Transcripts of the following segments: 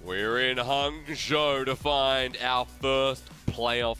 We're in Hangzhou to find our first playoff,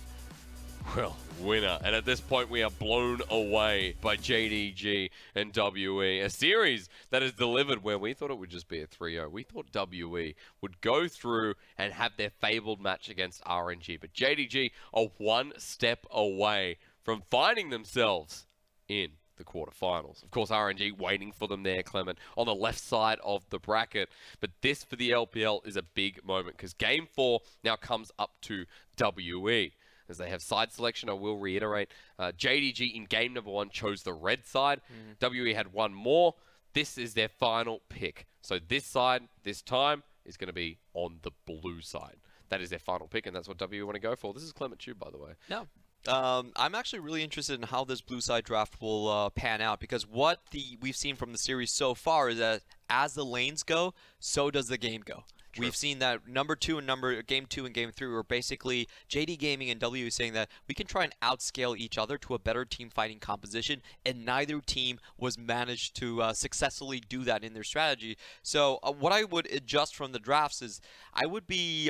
winner. And at this point, we are blown away by JDG and WE. A series that is delivered where we thought it would just be a 3-0. We thought WE would go through and have their fabled match against RNG. But JDG are one step away from finding themselves in the quarterfinals. Of course, RNG waiting for them there, Clement, on the left side of the bracket. But this for the LPL is a big moment because Game 4 now comes up to WE. As they have side selection, I will reiterate, JDG in game number 1 chose the red side. WE had one more. This is their final pick. So this side, this time, is going to be on the blue side. That is their final pick, and that's what WE want to go for. This is Clement Tube, by the way. No. I'm actually really interested in how this blue side draft will pan out, because what we've seen from the series so far is that as the lanes go, so does the game go. True. We've seen that game 2 and game 3 were basically JD Gaming and W saying that we can try and outscale each other to a better team fighting composition, and neither team was managed to successfully do that in their strategy. So what I would adjust from the drafts is I would be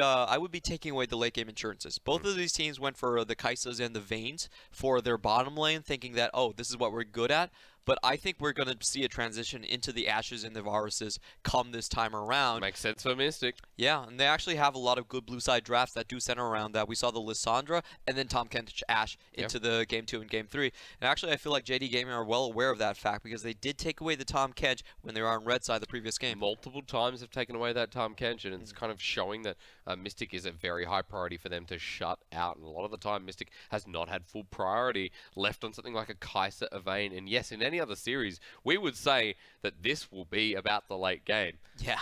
taking away the late game insurances. Both of these teams went for the Kaisas and the Vaynes for their bottom lane, thinking that, oh, this is what we're good at. But I think we're going to see a transition into the Ashes and the Varuses come this time around. Makes sense for Mystic. Yeah, and they actually have a lot of good blue side drafts that do center around that. We saw the Lissandra and then Tahm Kench Ashe into the Game 2 and Game 3. And actually, I feel like JD Gaming are well aware of that fact because they did take away the Tahm Kench when they were on red side the previous game. Multiple times have taken away that Tahm Kench, and it's kind of showing that Mystic is a very high priority for them to shut out. And a lot of the time, Mystic has not had full priority left on something like a Kai'Sa, a Vayne. And yes, in any other series, we would say that this will be about the late game. Yeah.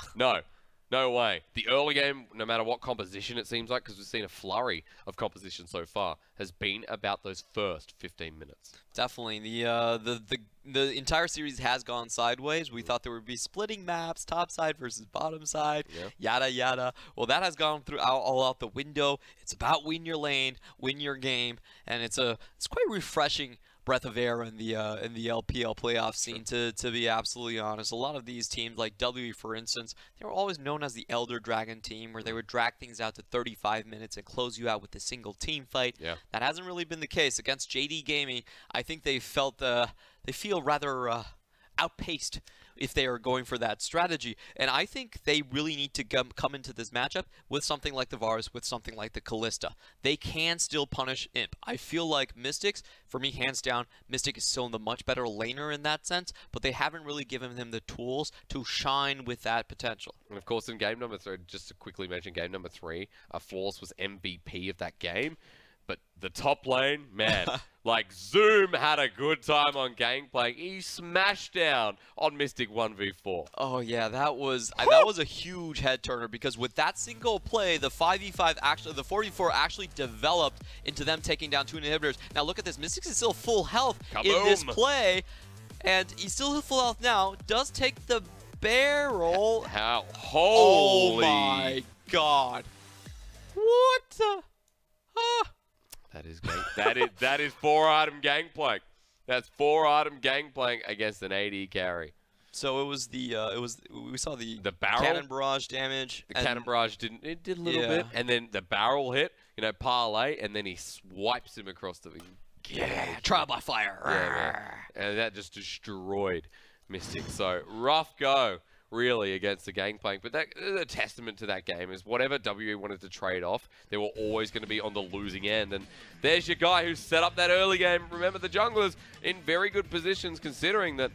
No way. The early game, no matter what composition it seems like, because we've seen a flurry of composition so far, has been about those first 15 minutes. Definitely. The entire series has gone sideways. We thought there would be splitting maps, top side versus bottom side, yada yada. Well, that has gone through all out the window. It's about win your lane, win your game, and it's quite refreshing breath of air in the LPL playoff scene, to be absolutely honest. A lot of these teams, like W, for instance, they were always known as the Elder Dragon team, where they would drag things out to 35 minutes and close you out with a single team fight. Yeah. That hasn't really been the case against JD Gaming. I think they feel rather outpaced if they are going for that strategy. And I think they really need to come into this matchup with something like the Varus, with something like the Kalista. They can still punish Imp. I feel like Mystics, for me, hands down, Mystic is still the much better laner in that sense, but they haven't really given him the tools to shine with that potential. And of course, in game number 3, just to quickly mention, game number 3, Flawless was MVP of that game. But the top lane, man, like Zoom had a good time on Gangplank. He smashed down on Mystic 1v4. Oh yeah, that was a huge head turner, because with that single play, the 5v5 actually, the 4v4 actually developed into them taking down 2 inhibitors. Now look at this, Mystic is still full health in this play, and he's still full health now. Does take the barrel. How? Holy! Oh my god! What the? That is 4-item Gangplank. That's 4-item Gangplank against an AD carry. So we saw the barrel cannon barrage damage. The cannon barrage did a little bit, and then the barrel hit, parlay, and then he swipes him across the trial by fire. Yeah, and that just destroyed Mystic. So rough go, really, against the Gangplank. But that a testament to that game is whatever WE wanted to trade off, they were always going to be on the losing end. And there's your guy who set up that early game. Remember, the junglers in very good positions, considering that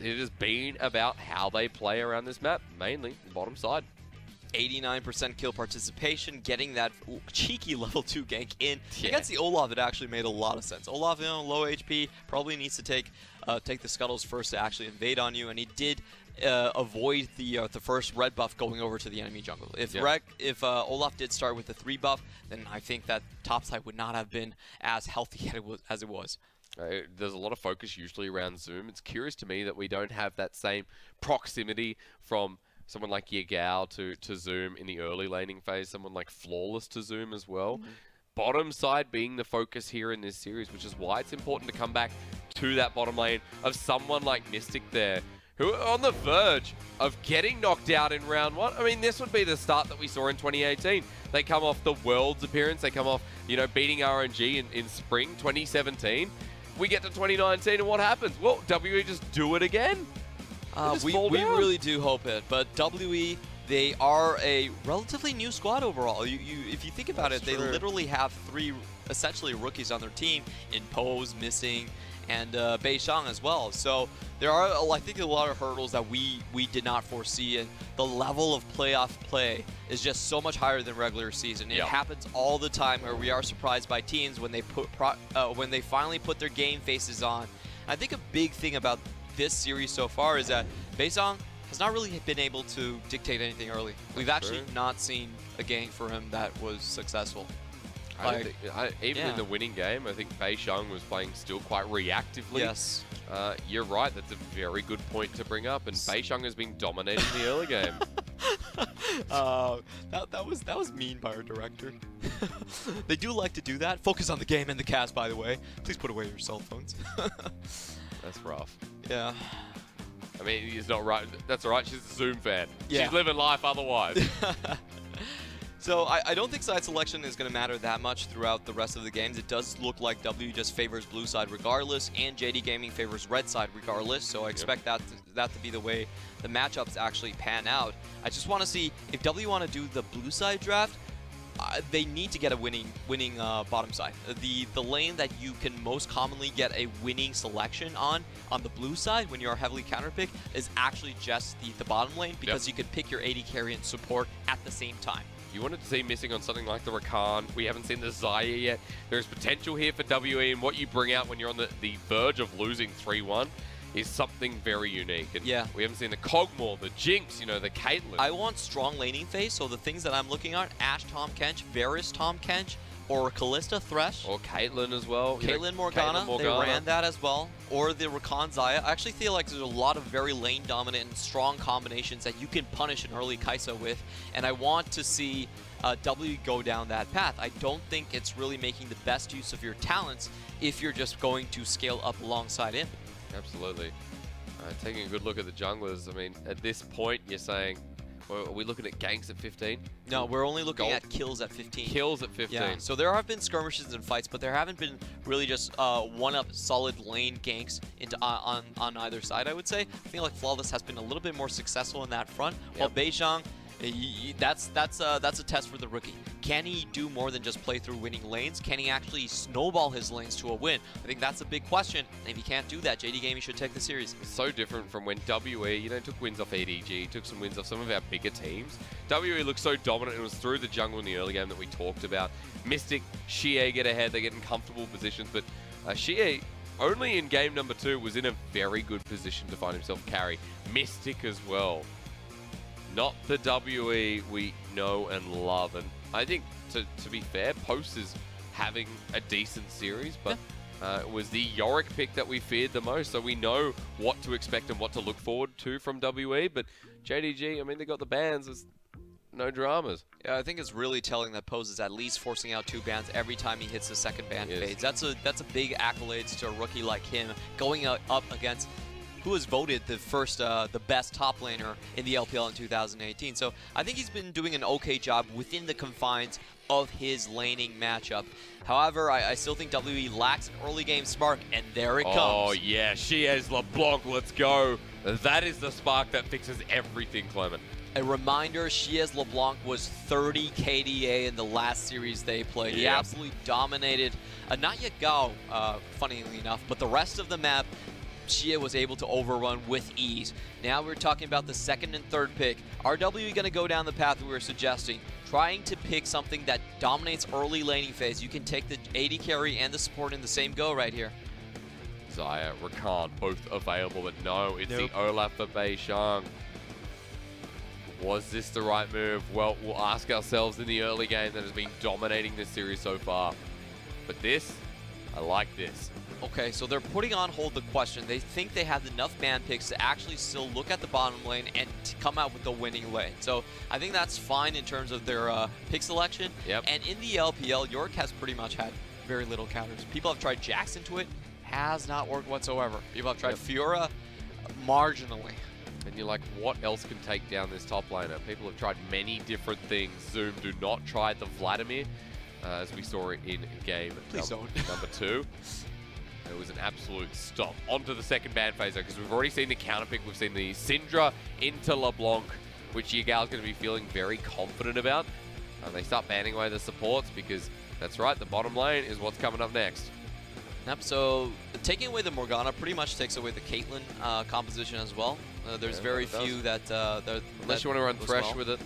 it has been about how they play around this map, mainly the bottom side. 89% kill participation, getting that cheeky level 2 gank in. Against the Olaf, it actually made a lot of sense. Olaf, low HP, probably needs to take the scuttles first to actually invade on you, and he did avoid the first red buff going over to the enemy jungle. If Olaf did start with the 3 buff, then I think that topside would not have been as healthy as it was. There's a lot of focus usually around Zoom. It's curious to me that we don't have that same proximity from someone like Yagao to Zoom in the early laning phase, someone like Flawless to Zoom as well. Bottom side being the focus here in this series, which is why it's important to come back to that bottom lane of someone like Mystic there, who are on the verge of getting knocked out in round 1. I mean, this would be the start that we saw in 2018. They come off the Worlds appearance. They come off, you know, beating RNG in spring 2017. We get to 2019, and what happens? Well, WE just do it again. We really do hope it. But WE, they are a relatively new squad overall. If you think about it, they literally have 3 essentially rookies on their team in Pose, Missing, and Beishang as well. So there are, I think, a lot of hurdles that we did not foresee, and the level of playoff play is just so much higher than regular season. It happens all the time where we are surprised by teams when they finally put their game faces on. I think a big thing about this series so far is that Beishang has not really been able to dictate anything early. We've actually not seen a game for him that was successful. Even in the winning game, I think Beishang was playing still quite reactively. Yes. You're right. That's a very good point to bring up. And Beishang has been dominating the early game. That was mean by our director. They do like to do that. Focus on the game and the cast, by the way. Please put away your cell phones. That's rough. Yeah. I mean, he's not right. That's all right. She's a Zoom fan. Yeah. She's living life otherwise. So I don't think side selection is going to matter that much throughout the rest of the games. It does look like W just favors blue side regardless, and JD Gaming favors red side regardless. So I expect that to be the way the matchups actually pan out. I just want to see if W want to do the blue side draft. They need to get a winning bottom side. The lane that you can most commonly get a winning selection on the blue side when you're heavily counterpick is actually just the bottom lane, because you can pick your AD carry and support at the same time. You wanted to see Missing on something like the Rakan. We haven't seen the Xayah yet. There's potential here for WE, and what you bring out when you're on the verge of losing 3-1 is something very unique. And we haven't seen the Kog'Maw, the Jinx, you know, the Caitlyn. I want strong laning phase, so the things that I'm looking at, Ashe Tahm Kench, Varus Tahm Kench, or Kalista Thresh. Or Caitlyn as well. Caitlyn Morgana, they ran that as well. Or the Rakan Xayah. I actually feel like there's a lot of very lane dominant and strong combinations that you can punish an early Kai'Sa with, and I want to see W go down that path. I don't think it's really making the best use of your talents if you're just going to scale up alongside him. Absolutely. Taking a good look at the junglers, I mean, at this point, you're saying, well, are we looking at ganks at 15? No, we're only looking at kills at 15. Kills at 15. Yeah, so there have been skirmishes and fights, but there haven't been really just one-up solid lane ganks into on either side, I would say. I feel like Flawless has been a little bit more successful in that front, while Beishang, that's a test for the rookie. Can he do more than just play through winning lanes? Can he actually snowball his lanes to a win? I think that's a big question, and if he can't do that, JD Gaming should take the series. It's so different from when WE, you know, took wins off EDG, took some wins off some of our bigger teams. WE looked so dominant, and it was through the jungle in the early game that we talked about. Mystic, Xie get ahead, they get in comfortable positions, but Xie, only in game number 2, was in a very good position to find himself carry. Mystic as well. Not the WE we know and love. And I think, to be fair, Post is having a decent series, but it was the Yorick pick that we feared the most, so we know what to expect and what to look forward to from WE. But JDG, I mean, they got the bans. There's no dramas. Yeah, I think it's really telling that Pose is at least forcing out 2 bans every time he hits the second ban phase. That's a big accolades to a rookie like him, going up against who was voted the best top laner in the LPL in 2018. So I think he's been doing an okay job within the confines of his laning matchup. However, I still think WE lacks an early game spark, and there it comes. Oh yeah, Chiez LeBlanc, let's go. That is the spark that fixes everything, Clement. A reminder, Chiez LeBlanc was 30 KDA in the last series they played. He absolutely dominated, not yet Gao, funnily enough, but the rest of the map, Xie was able to overrun with ease. Now we're talking about the second and third pick. Are W going to go down the path we were suggesting, trying to pick something that dominates early laning phase? You can take the AD carry and the support in the same go right here. Xayah, Rakan, both available, but no, it's the Olaf for Beishang. Was this the right move? Well, we'll ask ourselves in the early game that has been dominating this series so far. But this, I like this. Okay, so they're putting on hold the question. They think they have enough ban picks to actually still look at the bottom lane and to come out with the winning lane. So I think that's fine in terms of their pick selection. And in the LPL, Yorick has pretty much had very little counters. People have tried Jax into it, has not worked whatsoever. People have tried Fiora. Marginally. And you're like, what else can take down this top laner? People have tried many different things. Zoom do not try the Vladimir, as we saw it in game number 2. It was an absolute stop. Onto the second ban phase, though, because we've already seen the counter pick. We've seen the Syndra into LeBlanc, which Yigao's going to be feeling very confident about. They start banning away the supports because, that's right, the bottom lane is what's coming up next. Yep, so taking away the Morgana pretty much takes away the Caitlyn composition as well. There's very few that... Unless you want to run Thresh with it,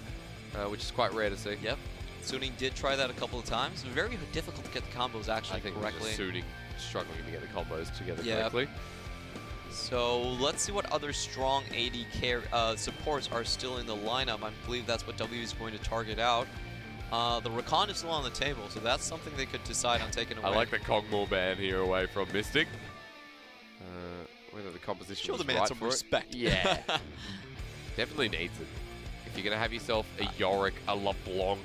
which is quite rare to see. Yep. Suning did try that a couple of times. Very difficult to get the combos actually correctly. Suning struggling to get the combos together correctly. So let's see what other strong AD supports are still in the lineup. I believe that's what W is going to target out. The Rakan is still on the table, so that's something they could decide on taking away. I like the Kog'Maw ban here away from Mystic. Whether the composition Show was the man right some for respect. It. Yeah. Definitely needs it. If you're going to have yourself a Yorick, a LeBlanc,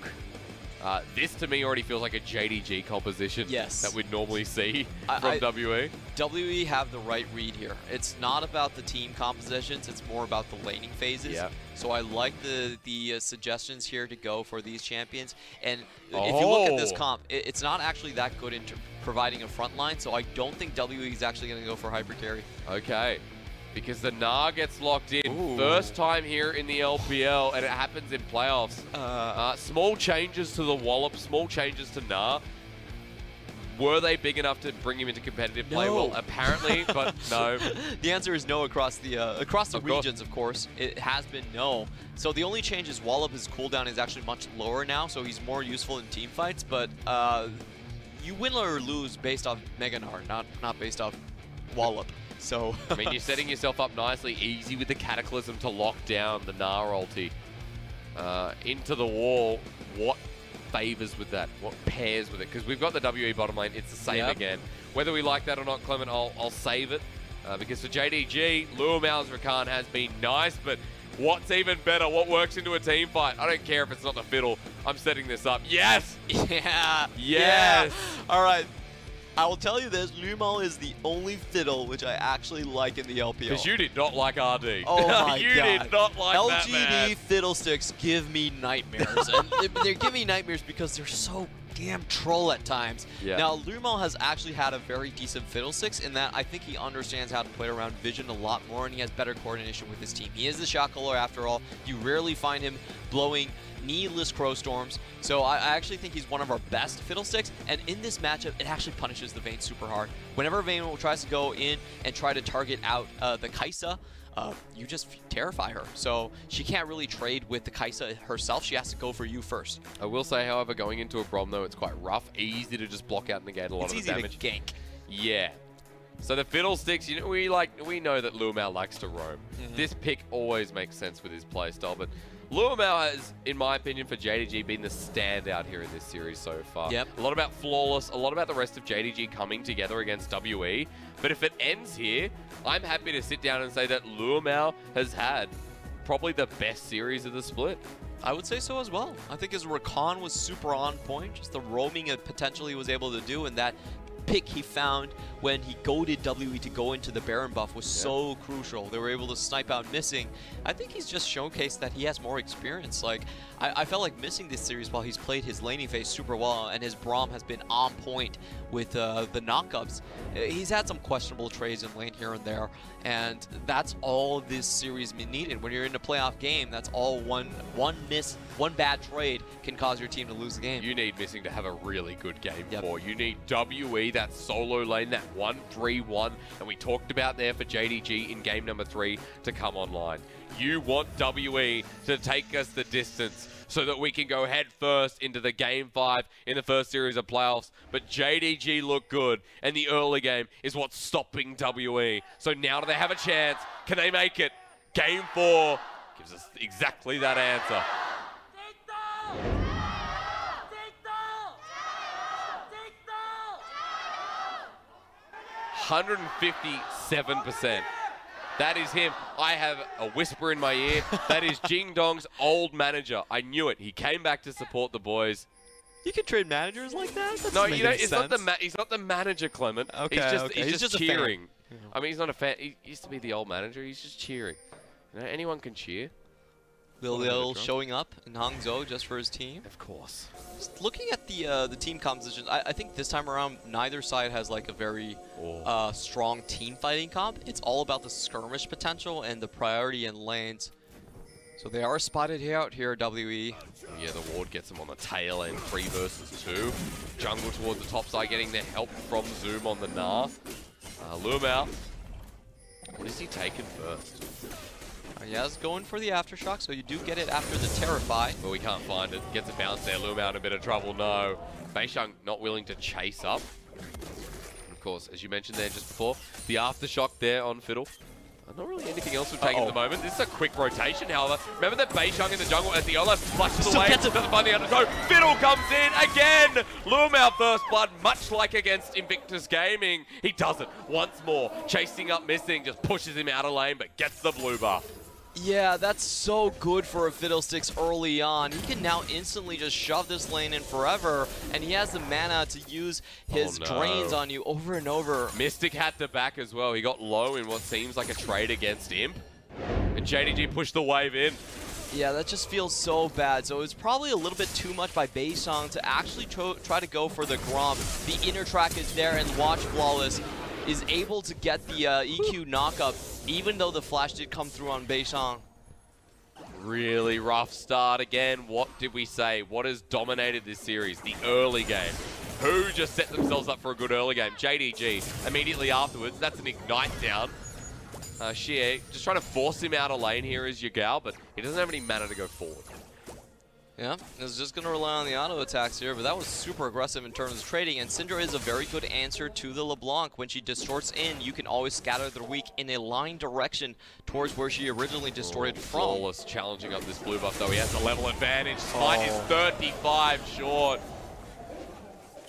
this to me already feels like a JDG composition that we'd normally see from WE. WE have the right read here. It's not about the team compositions, it's more about the laning phases. Yeah. So I like the suggestions here to go for these champions. And if you look at this comp, it's not actually that good in providing a front line, so I don't think WE is actually going to go for hyper carry. Okay. Because the Gnar gets locked in. Ooh. First time here in the LPL, and it happens in playoffs. Small changes to the Wallop, small changes to Gnar. Were they big enough to bring him into competitive play? Well, apparently, but no. The answer is no across the regions, of course. It has been no. So the only change is Wallop's cooldown is actually much lower now, so he's more useful in team fights, but you win or lose based off Mega Gnar, not based off Wallop. So I mean, you're setting yourself up nicely, easy with the Cataclysm to lock down the Gnar ulti. Into the wall, what favors with that? What pairs with it? Because we've got the WE bottom lane, it's the same again. Whether we like that or not, Clement, I'll save it. Because for JDG, Luomao's Rakan has been nice, but what's even better? What works into a team fight? I don't care if it's not the fiddle. I'm setting this up. Yes! Yeah! Yes! Yeah. All right. I will tell you this, Luomao is the only fiddle which I actually like in the LPL. Because you did not like RD. Oh my you god. You did not like that, man. LGD fiddlesticks give me nightmares. And they're giving me nightmares because they're so damn troll at times. Yeah. Now, Luomao has actually had a very decent fiddlesticks in that I think he understands how to play around vision a lot more, and he has better coordination with his team. He is the shot caller after all. You rarely find him blowing needless Crow Storms, so I actually think he's one of our best fiddlesticks, and in this matchup, it actually punishes the Vayne super hard. Whenever Vayne tries to go in and try to target out the Kai'Sa, you just terrify her. So she can't really trade with the Kai'Sa herself. She has to go for you first. I will say, however, going into a Braum, though, it's quite rough. Easy to just block out and negate a lot of the damage. It's easy to gank. Yeah. So the fiddlesticks, you know, we know that Luomao likes to roam. This pick always makes sense with his playstyle, but Luomao has, in my opinion, for JDG, been the standout here in this series so far. Yep. A lot about Flawless, a lot about the rest of JDG coming together against WE. But if it ends here, I'm happy to sit down and say that Luomao has had probably the best series of the split. I would say so as well. I think his Rakan was super on point. Just the roaming it potentially was able to do, and that pick he found when he goaded WE to go into the Baron buff was so crucial. They were able to snipe out Missing. I think he's just showcased that he has more experience. Like, I felt like Missing this series while he's played his laning phase super well, and his Braum has been on point with the knockups. He's had some questionable trades in lane here and there, and that's all this series needed. When you're in a playoff game, that's all one bad trade can cause your team to lose the game. You need Missing to have a really good game for. You need WE, that solo lane, that 1-3-1, and we talked about there for JDG in game number 3 to come online. You want WE to take us the distance so that we can go head first into the game 5 in the first series of playoffs. But JDG look good, and the early game is what's stopping WE. So now do they have a chance? Can they make it? Game 4 gives us exactly that answer. 157%. That is him. I have a whisper in my ear. That is Jing Dong's old manager. I knew it. He came back to support the boys. You can trade managers like that? No, you know, he's not the manager, Clement. Okay, he's just cheering. I mean, he's not a fan. He used to be the old manager. He's just cheering. You know, anyone can cheer. Lil showing up in Hangzhou just for his team. Of course. Just looking at the team composition, I think this time around neither side has like a very strong team fighting comp. It's all about the skirmish potential and the priority in lanes. So they are spotted out here, WE. Yeah, the ward gets them on the tail end, 3 versus 2. Jungle towards the top side, getting the help from Zoom on the Gnar. Lumao. What is he taking first? Yes, going for the Aftershock, so you do get it after the Terrify. But we can't find it. Gets a bounce there. Lumao in a bit of trouble. No. Beishang not willing to chase up. Of course, as you mentioned there just before, the Aftershock there on Fiddle. Not really anything else we've taken at the moment. This is a quick rotation, however. Remember that Beishang in the jungle as the Ola flushes away. Doesn't find the underthrow. Fiddle comes in again. Lumao first blood, much like against Invictus Gaming. He does it once more. Chasing up, missing, just pushes him out of lane, but gets the blue buff. Yeah, that's so good for a Fiddlesticks early on. He can now instantly just shove this lane in forever, and he has the mana to use his drains on you over and over. Mystic had the back as well. He got low in what seems like a trade against Imp, and JDG pushed the wave in. Yeah, that just feels so bad. So it's probably a little bit too much by Beishang to actually try to go for the Gromp. The inner track is there, and watch Flawless is able to get the EQ knockup, even though the flash did come through on Beishang. Really rough start again. What did we say? What has dominated this series? The early game. Who just set themselves up for a good early game? JDG. Immediately afterwards, that's an Ignite down. Xie just trying to force him out of lane here as Yagao, but he doesn't have any mana to go forward. Yeah, is just going to rely on the auto attacks here, but that was super aggressive in terms of trading, and Syndra is a very good answer to the LeBlanc. When she distorts in, you can always scatter the weak in a line direction towards where she originally distorted from. Flawless challenging up this blue buff, though he has a level advantage. Smite is 35 short.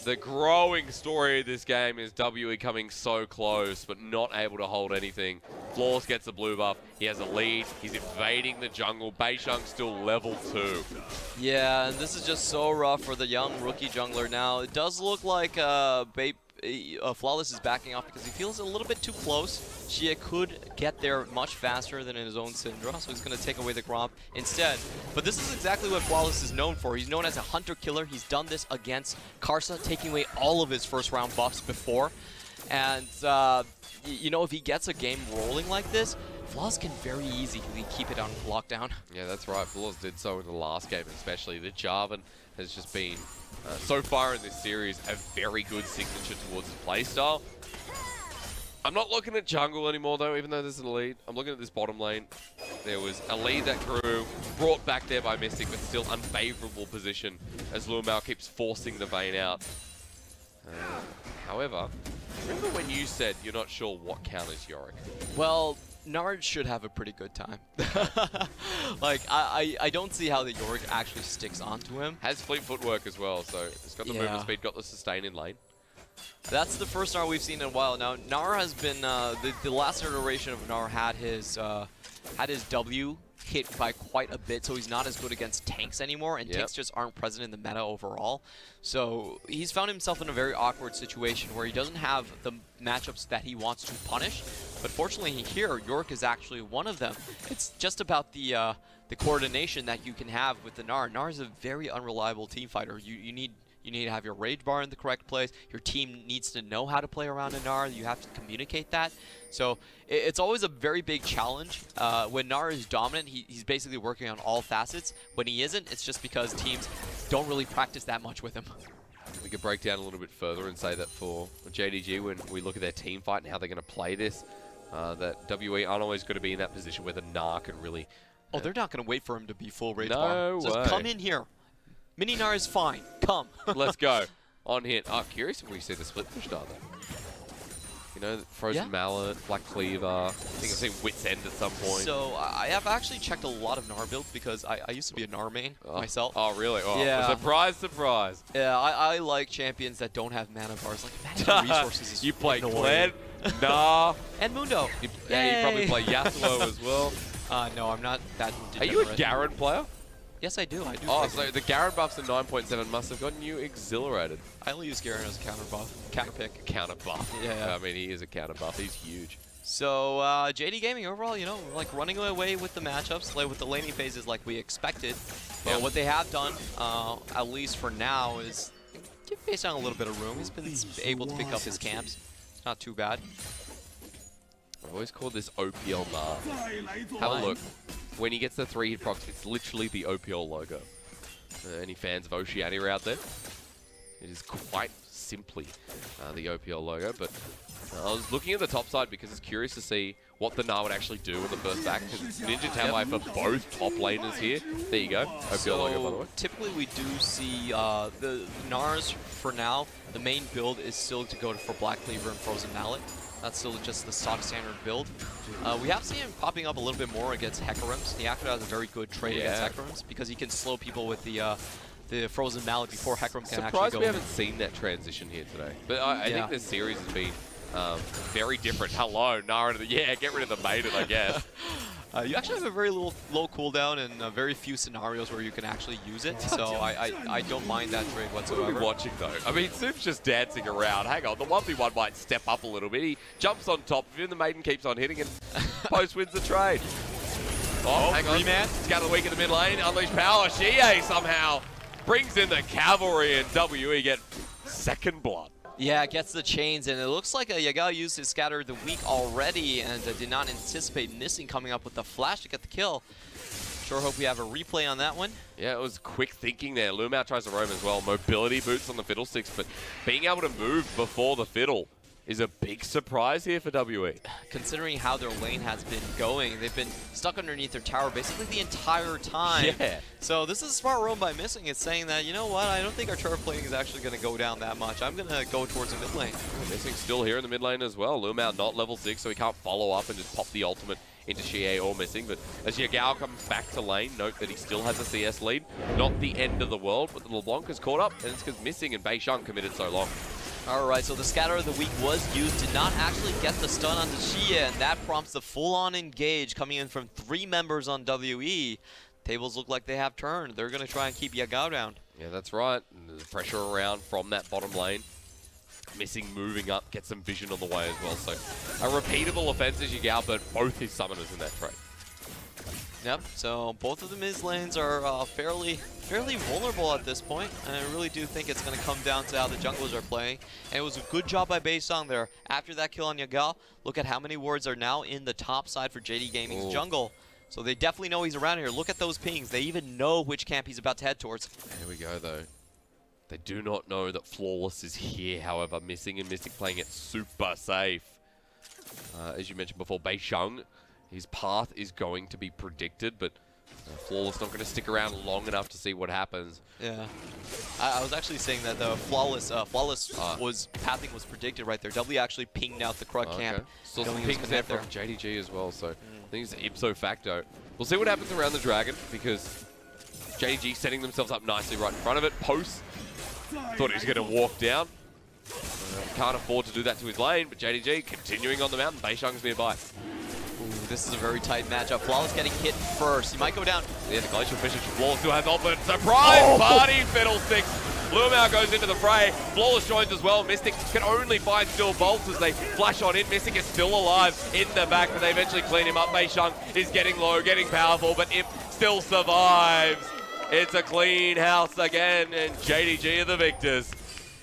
The growing story of this game is WE coming so close, but not able to hold anything. Flawless gets the blue buff. He has a lead. He's invading the jungle. Beishang still level 2. Yeah, and this is just so rough for the young rookie jungler now. It does look like Flawless is backing off because he feels a little bit too close. Xie could get there much faster than in his own Syndra, so he's going to take away the Gromp instead. But this is exactly what Flawless is known for. He's known as a hunter killer. He's done this against Karsa, taking away all of his first round buffs before. And, you know, if he gets a game rolling like this, Flawless can very easily keep it on lockdown. Yeah, that's right. Flawless did so in the last game especially. The Jarvan has just been, so far in this series, a very good signature towards his playstyle. I'm not looking at jungle anymore, though, even though there's a lead. I'm looking at this bottom lane. There was a lead that grew, brought back there by Mystic, but still unfavorable position as Lumao keeps forcing the Vayne out. However, remember when you said you're not sure what counters Yorick? Well, Nard should have a pretty good time. Like, I don't see how the Yorick actually sticks onto him. Has fleet footwork as well, so it's got the movement speed, got the sustain in lane. That's the first Gnar we've seen in a while. Now, Gnar has been, the last iteration of Gnar had his W hit by quite a bit, so he's not as good against tanks anymore, and tanks just aren't present in the meta overall. So he's found himself in a very awkward situation where he doesn't have the matchups that he wants to punish. But fortunately here, Yorick is actually one of them. It's just about the coordination that you can have with the Gnar. Gnar is a very unreliable team fighter. You need to have your rage bar in the correct place. Your team needs to know how to play around a Gnar. You have to communicate that. So it's always a very big challenge. When Gnar is dominant, he's basically working on all facets. When he isn't, it's just because teams don't really practice that much with him. We could break down a little bit further and say that for JDG, when we look at their team fight and how they're going to play this, that WE aren't always going to be in that position where the Gnar can really... Oh, they're not going to wait for him to be full rage bar. Just come in here. Mini Gnar is fine. Come. Let's go. On hit. Curious if we see the split push start though. You know, Frozen Mallet, Black Cleaver. I think I've seen Wit's End at some point. So I have actually checked a lot of Gnar builds because I used to be a Gnar main myself. Oh, really? Oh, yeah. Surprise, surprise. Yeah, I like champions that don't have mana bars. Like, managing resources is you play annoying. Glenn, Gnar. And Mundo. You probably play Yasuo as well. No, I'm not that. Are you a Garen player? Yes, I do. I do. Oh, so the Garen buffs in 9.7 must have gotten you exhilarated. I only use Garen as a counter buff, counter pick. Counter buff. Yeah. I mean, he is a counter buff. He's huge. So JD Gaming overall, you know, like running away with the matchups, like with the laning phases like we expected. But what they have done, at least for now, is give Baseyoung a little bit of room. He's been able to pick up his camps. Not too bad. I always call this OPL Mar. Have a look. When he gets the 3-hit procs, it's literally the OPL logo. Any fans of Oceania out there? It is quite simply the OPL logo, but I was looking at the top side because it's curious to see what the Gnar would actually do in the first back, because Ninja Tamai for both top laners here. There you go. OPL logo, by the way. Typically we do see the Gnars, for now, the main build is still to go for Black Cleaver and Frozen Mallet. That's still just the stock standard build. We have seen him popping up a little bit more against Hecarims. He actually has a very good trade against Hecarims because he can slow people with the Frozen Mallet before Hecarim can actually go. Surprised we haven't seen that transition here today. But I think the series has been very different. Hello, Nara. Yeah, get rid of the maiden, I guess. You actually have a very low cooldown and very few scenarios where you can actually use it, so I don't mind that trade whatsoever. What are we watching, though? I mean, Soup's just dancing around. Hang on, the 1v1 might step up a little bit. He jumps on top of him, the maiden keeps on hitting, and Post wins the trade. Oh, hang on. Scatter the weak in the mid lane, unleash power. Xie somehow brings in the cavalry, and WE get second blood. Yeah, gets the chains, and it looks like Yagao used his Scatter the Weak already and did not anticipate missing coming up with the flash to get the kill. Sure hope we have a replay on that one. Yeah, it was quick thinking there. Lumao tries to roam as well. Mobility boots on the Fiddlesticks, but being able to move before the Fiddle is a big surprise here for WE. Considering how their lane has been going, they've been stuck underneath their tower basically the entire time. Yeah. So this is a smart roam by Missing. It's saying that, you know what, I don't think our turret playing is actually going to go down that much. I'm going to go towards the mid lane. Missing still here in the mid lane as well. Lumao not level 6, so he can't follow up and just pop the ultimate into Xie or Missing. But as Yagao comes back to lane, note that he still has a CS lead. Not the end of the world, but the LeBlanc is caught up, and it's because Missing and Beisheng committed so long. Alright, so the Scatter of the Weak was used, did not actually get the stun onto Xie, and that prompts the full-on engage coming in from 3 members on WE. Tables look like they have turned. They're going to try and keep Yagao down. Yeah, that's right. And there's pressure around from that bottom lane. Missing moving up, get some vision on the way as well. So a repeatable offense as Yagao, but both his summoners in that trade. Yep, so both of the mid lanes are fairly vulnerable at this point, and I really do think it's going to come down to how the junglers are playing. And it was a good job by Baseyoung there. After that kill on Yagao, look at how many wards are now in the top side for JD Gaming's jungle. So they definitely know he's around here. Look at those pings. They even know which camp he's about to head towards. Here we go, though. They do not know that Flawless is here, however. Missing and Mystic playing it super safe. As you mentioned before, Beisheng, his path is going to be predicted, but Flawless not going to stick around long enough to see what happens. Yeah, I was actually saying that the Flawless pathing was predicted right there. W actually pinged out the Krug camp. Still some pings there from JDG as well, so I think it's ipso facto. We'll see what happens around the Dragon, because JDG setting themselves up nicely right in front of it. Post thought he was going to walk down. Can't afford to do that to his lane, but JDG continuing on the mountain. Beisheng's nearby. Ooh, this is a very tight matchup. Flawless getting hit first. He might go down. Yeah, the Glacial Fissure. Flawless still has ultimate. Surprise party, Fiddlesticks. Lumao goes into the fray. Flawless joins as well. Mystic can only find still bolts as they flash on in. Mystic is still alive in the back, but they eventually clean him up. Beisheng is getting low, getting powerful, but Imp still survives. It's a clean house again, and JDG are the victors.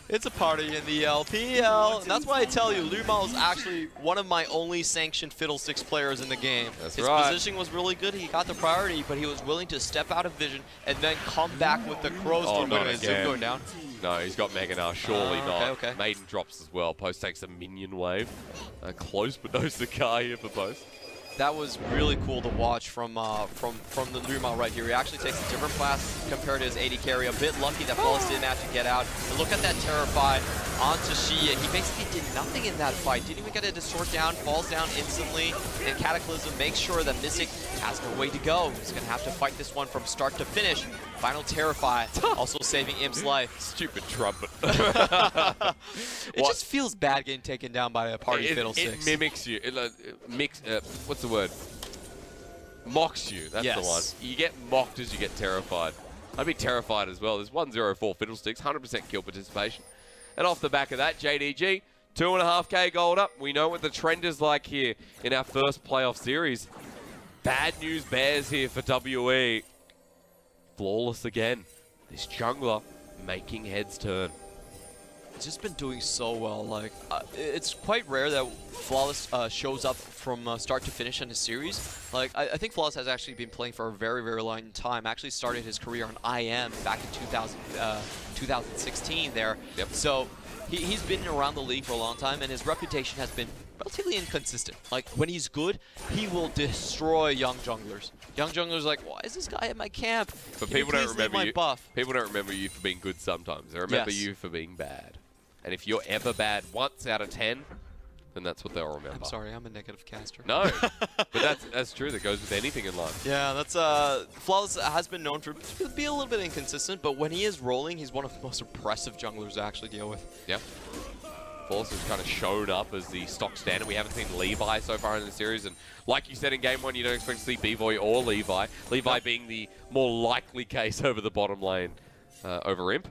It's a party in the LPL. And that's why I tell you, Lumao is actually one of my only sanctioned Fiddlesticks players in the game. That's His right. positioning was really good. He got the priority, but he was willing to step out of vision and then come back with the Crow Storm. not Is again. Zoom going down? No, he's got Mega Gnar. Surely not. Okay. Maiden drops as well. Post takes a minion wave. Close, but no cigar here for Post. That was really cool to watch from the Lumao right here. He actually takes a different class compared to his AD carry. A bit lucky that Flawless didn't actually get out. And look at that Terrify onto Xie. He basically did nothing in that fight. Didn't even get a Distort down, falls down instantly. And Cataclysm makes sure that Mystic has no way to go. He's going to have to fight this one from start to finish. Final Terrify, also saving Imp's life. Stupid trumpet. It just feels bad getting taken down by a party Fiddlesticks. It mimics you. What's the word? Mocks you. That's the one. You get mocked as you get terrified. I'd be terrified as well. There's 1-0-4 Fiddlesticks, 100% kill participation. And off the back of that, JDG, 2.5k gold up. We know what the trend is like here in our first playoff series. Bad news bears here for WE. Flawless again. This jungler making heads turn. It's just been doing so well. Like, it's quite rare that Flawless shows up from start to finish in a series. Like, I think Flawless has actually been playing for a very, very long time. Actually started his career on IM back in 2016 there. Yep. So he's been around the league for a long time, and his reputation has been relatively inconsistent. Like, when he's good, he will destroy young junglers. Young junglers like, why is this guy at my camp? But people don't remember you. Buff? People don't remember you for being good sometimes. They remember you for being bad. And if you're ever bad once out of 10, then that's what they'll remember. I'm sorry, I'm a negative caster. No, but that's true. That goes with anything in life. Yeah, that's Flawless has been known for be a little bit inconsistent, but when he is rolling, he's one of the most impressive junglers to actually deal with. Yep. Flawless has kind of shown up as the stock standard. We haven't seen Levi so far in the series, and like you said in Game 1, you don't expect to see B-Boy or Levi. Levi being the more likely case over the bottom lane over Imp.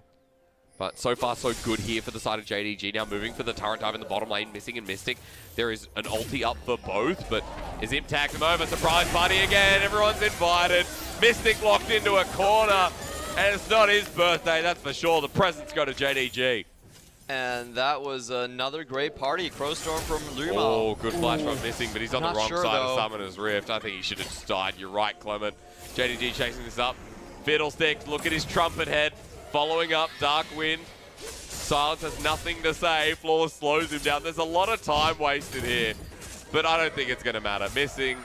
But so far, so good here for the side of JDG. Now moving for the turret dive in the bottom lane, missing and Mystic. There is an ulti up for both, but as Imp tags him over, surprise party again. Everyone's invited. Mystic locked into a corner, and it's not his birthday, that's for sure. The presents go to JDG. And that was another great party. Crowstorm from Luma. Oh, good flash from Missing, but he's on the wrong side though. of Summoner's Rift. I think he should have just died. You're right, Clement. JDG chasing this up. Fiddlesticks, look at his trumpet head. Following up, Dark Wind. Silence has nothing to say. Flawless slows him down. There's a lot of time wasted here, but I don't think it's going to matter. Missing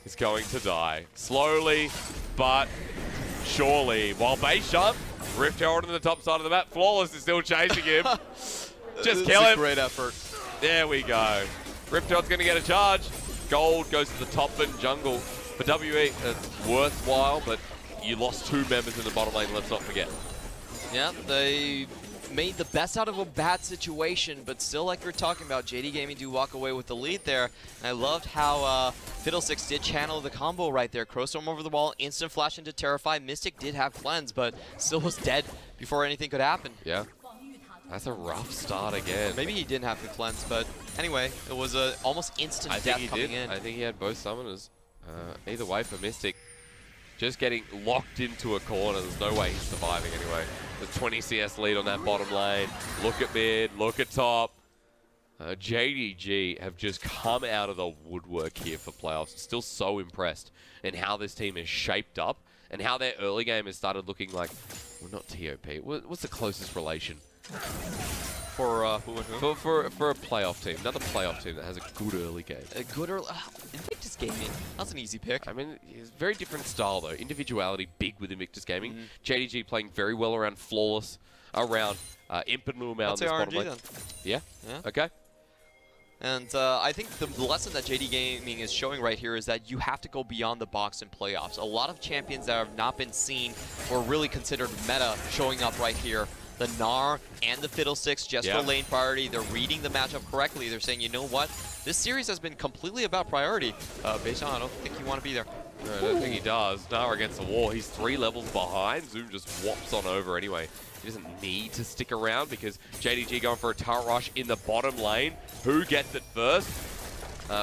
is going to die. Slowly, but surely. While base jump, Rift Herald on the top side of the map. Flawless is still chasing him. Just kill him. Great effort. There we go. Rift Herald's going to get a charge. Gold goes to the top and jungle. For WE, it's worthwhile, but you lost 2 members in the bottom lane, let's not forget. Yeah, they made the best out of a bad situation, but still, like you're talking about, JD Gaming do walk away with the lead there. And I loved how Fiddlesticks did channel the combo right there. Crowstorm over the wall, instant flash into Terrify. Mystic did have cleanse, but still was dead before anything could happen. Yeah. That's a rough start again. Maybe he didn't have the cleanse, but anyway, it was a almost instant death coming in. I think he had both summoners. Either way for Mystic. Just getting locked into a corner. There's no way he's surviving anyway. There's 20 CS lead on that bottom lane. Look at mid, look at top. JDG have just come out of the woodwork here for playoffs. Still so impressed in how this team is shaped up and how their early game has started looking like, well, not TOP. What's the closest relation? For who and who? For a playoff team. Another playoff team that has a good early game. A good early... Invictus Gaming. That's an easy pick. I mean, it's a very different style, though. Individuality, big with Invictus Gaming. JDG playing very well around Flawless, around Imp and Lumao. Let's say RNG then. Yeah? Okay. And I think the lesson that JD Gaming is showing right here is that you have to go beyond the box in playoffs. A lot of champions that have not been seen or really considered meta showing up right here. The Gnar and the Fiddlesticks just for lane priority. They're reading the matchup correctly. They're saying, you know what? This series has been completely about priority. Based on, I don't think you want to be there. No, I don't think he does. Gnar against the wall. He's 3 levels behind. Zoom just whops on over anyway. He doesn't need to stick around because JDG going for a turret rush in the bottom lane. Who gets it first?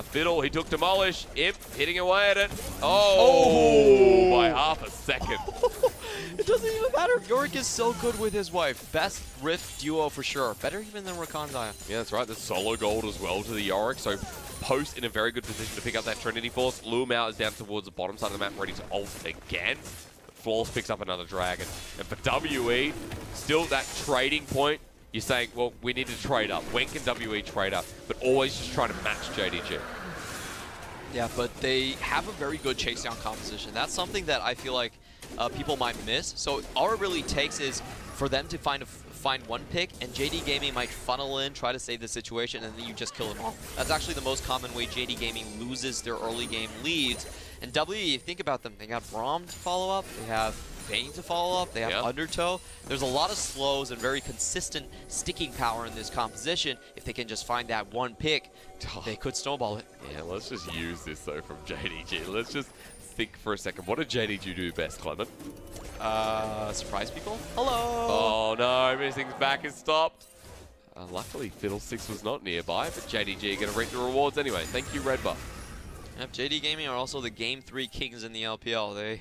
Fiddle, he took Demolish. Imp hitting away at it. Oh, by half a second. It doesn't even matter. Yorick is so good with his wife. Best Rift duo for sure. Better even than Rakan Xayah. Yeah, that's right. There's solo gold as well to the Yorick. So Post in a very good position to pick up that Trinity Force. Lumao is down towards the bottom side of the map, ready to ult again. Flawless picks up another dragon. And for WE, still that trading point. You're saying, well, we need to trade up. When can WE trade up? But always just trying to match JDG. Yeah, but they have a very good chase down composition. That's something that I feel like people might miss. So all it really takes is for them to find one pick, and JD Gaming might funnel in, try to save the situation, and then you just kill them all. That's actually the most common way JD Gaming loses their early game leads. And W, think about them. They got Braum to follow up. They have Vayne to follow up. They have Undertow. There's a lot of slows and very consistent sticking power in this composition. If they can just find that one pick, they could snowball it. Yeah, let's just use this, though, from JDG. Let's just think for a second. What did JDG do best, Clement? Surprise people? Hello! Oh, no. Missing's back is stopped. Luckily, Fiddlesticks was not nearby, but JDG are going to reap the rewards anyway. Thank you, Red Buff. Yep, JD Gaming are also the Game 3 kings in the LPL.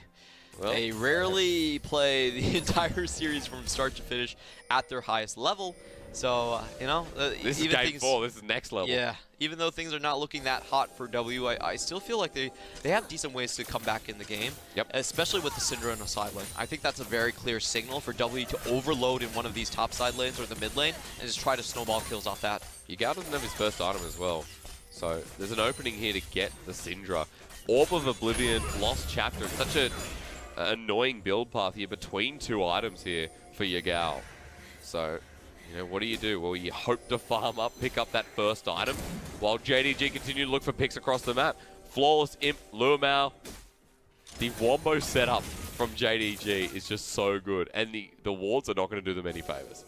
They rarely play the entire series from start to finish at their highest level. So, you know, this is Game 4. This is next level. Yeah. Even though things are not looking that hot for W, I still feel like they have decent ways to come back in the game. Yep. Especially with the Syndra in the side lane. I think that's a very clear signal for W to overload in one of these top side lanes or the mid lane and just try to snowball kills off that. Yagao doesn't have his first item as well. So there's an opening here to get the Syndra. Orb of Oblivion, Lost Chapter. Such an annoying build path here between two items here for Yagao. So, you know, what do? Well, you hope to farm up, pick up that first item, while JDG continue to look for picks across the map. Flawless Imp, Luomao. The Wombo setup from JDG is just so good, and the wards are not going to do them any favors.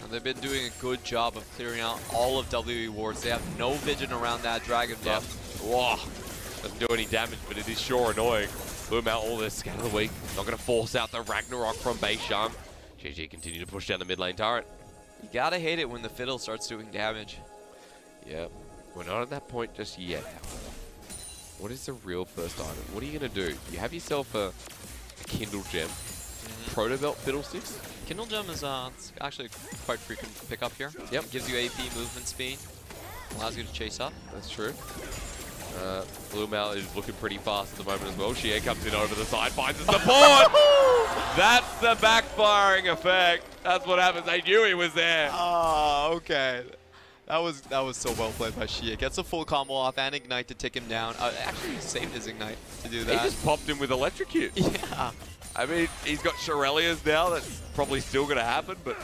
And they've been doing a good job of clearing out all of WE wards. They have no vision around that Dragon buff. Whoa. Doesn't do any damage, but it is sure annoying. Luomao all this scatter the weak. Not going to force out the Ragnarok from Beishang. GG continue to push down the mid lane turret. You gotta hate it when the fiddle starts doing damage. Yeah, we're not at that point just yet, however. What is the real first item? What are you going to do? You have yourself a Kindle Gem. Proto Belt Fiddlesticks. Kindle Gem is it's actually quite frequent to pick up here. Yep. Gives you AP movement speed. Allows you to chase up. That's true. Luomao is looking pretty fast at the moment as well. Xie comes in over the side, finds the support! That's the backfiring effect. That's what happens. They knew he was there. Oh, okay. That was so well played by Xie. Gets a full combo off and Ignite to take him down. Actually, he saved his Ignite to do that. He just popped him with Electrocute. Yeah. I mean, he's got Shurelya's now. That's probably still going to happen, but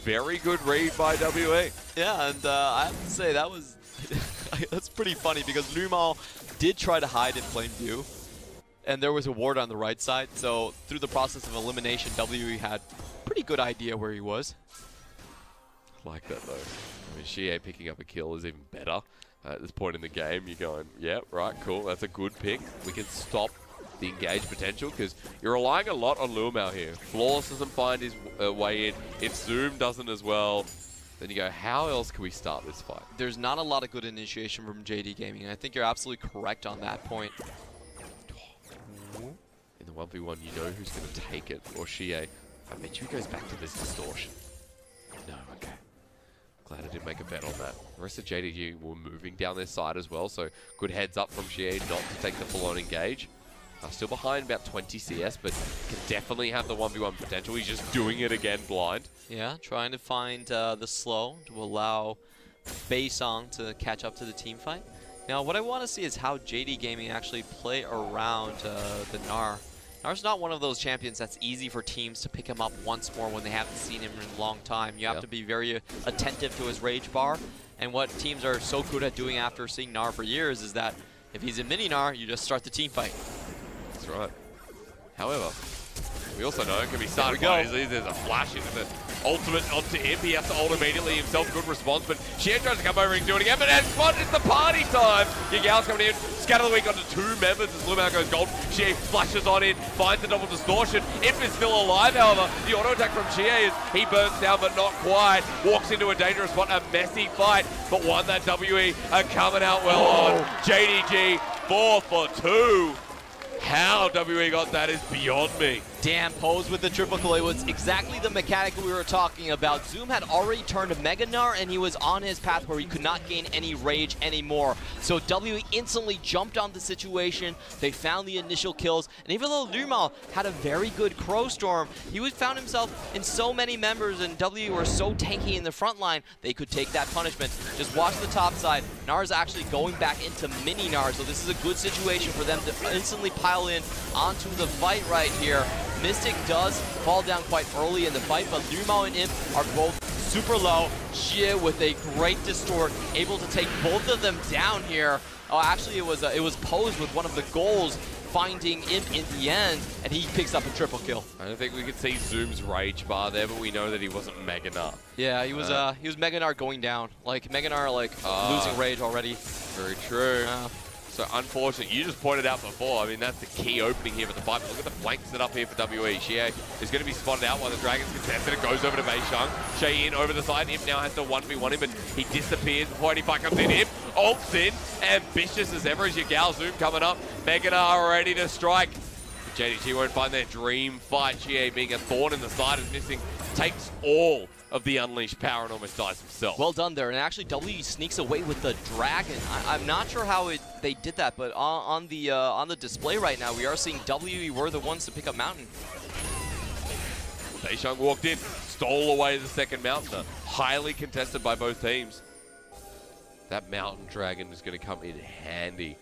very good read by WE. Yeah, and I have to say, that was... that's pretty funny because Luomao did try to hide in plain view, and there was a ward on the right side, so through the process of elimination, WE had pretty good idea where he was. I like that though. I mean, Xie picking up a kill is even better. At this point in the game, you're going, yeah, right, cool, that's a good pick. We can stop the engage potential because you're relying a lot on Luomao here. Flawless doesn't find his way in. If Zoom doesn't as well, then you go, how else can we start this fight? There's not a lot of good initiation from JD Gaming, and I think you're absolutely correct on that point. In the 1v1, you know who's going to take it, or Xie. I bet you he goes back to this distortion. No, okay. Glad I didn't make a bet on that. The rest of JDG were moving down their side as well, so good heads up from Xie not to take the full-on engage. Still behind about 20 CS, but can definitely have the 1v1 potential. He's just doing it again blind. Yeah, trying to find the slow to allow Beishang to catch up to the team fight. Now, what I want to see is how JD Gaming actually play around the Gnar. Gnar's not one of those champions that's easy for teams to pick him up once more when they haven't seen him in a long time. You have to be very attentive to his rage bar. And what teams are so good at doing after seeing Gnar for years is that if he's in mini Gnar, you just start the team fight. That's right. However, we also know it can be started quite easily. There's a flash into the ultimate onto him. He has to ult immediately himself. Good response, but Xie tries to come over and do it again. But it's the party time. Yagao's coming in. Scatter the weak onto two members as Luomao goes gold. Xie flashes on in, finds the double distortion. Imp is still alive, however. The auto attack from Xie is he burns down, but not quite. Walks into a dangerous spot. A messy fight, but one that WE are coming out well on. JDG 4 for 2. How WE got that is beyond me. Damn, Pose with the triple kill. It was exactly the mechanic we were talking about. Zoom had already turned Mega Gnar, and he was on his path where he could not gain any rage anymore. So WE instantly jumped on the situation. They found the initial kills, and even though Luomao had a very good Crow Storm, he found himself in so many members, and WE were so tanky in the front line, they could take that punishment. Just watch the top side. Gnar's actually going back into mini Gnar, so this is a good situation for them to instantly pile in onto the fight right here. Mystic does fall down quite early in the fight, but Luomao and Imp are both super low. Xie with a great distort, able to take both of them down here. Oh, actually, it was Pose with one of the goals finding Imp in the end, and he picks up a triple kill. I don't think we could see Zoom's rage bar there, but we know that he wasn't Mega Gnar. Yeah, he was Mega Gnar going down. Like, Mega Gnar, like, losing rage already. Very true. So unfortunate, you just pointed out before, I mean, that's the key opening here for the fight. But look at the flank set up here for WE. Xie is going to be spotted out while the Dragons contested. It goes over to Beishang. Xie in over the side. Imp now has to 1v1 him, but he disappears before any fight comes in. Imp ults in, ambitious as ever as Yagao. Zoom coming up. Mega Gnar ready to strike. JDG won't find their dream fight. Xie being a thorn in the side is missing. Takes all of the unleashed power and almost dies himself. Well done there, and actually W sneaks away with the dragon. I'm not sure how they did that, but on the display right now, we are seeing WE were the ones to pick up Mountain. Beishang walked in, stole away the second Mountain. Highly contested by both teams. That Mountain Dragon is going to come in handy.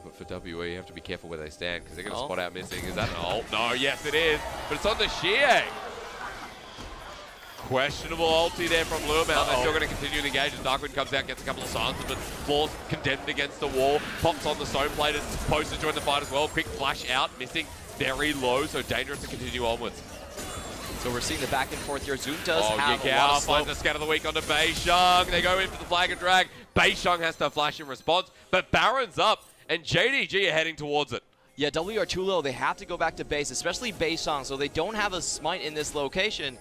But for WE, you have to be careful where they stand because they're going to spot out missing. Is that an ult? No, yes it is. But it's on the Xie. Questionable ulti there from Luma. They're still going to continue to engage as Darkwind comes out, gets a couple of silences, but Flaw's condemned against the wall. Pops on the stone plate as Post to join the fight as well. Quick flash out, missing very low, so dangerous to continue onwards. So we're seeing the back and forth here. Zoom does have Yagao a lot of finds the scat of the week onto Beishang. They go in for the flag and drag. Beishang has to flash in response, but Baron's up, and JDG are heading towards it. Yeah, W are too low. They have to go back to base, especially Beishang, so they don't have a smite in this location.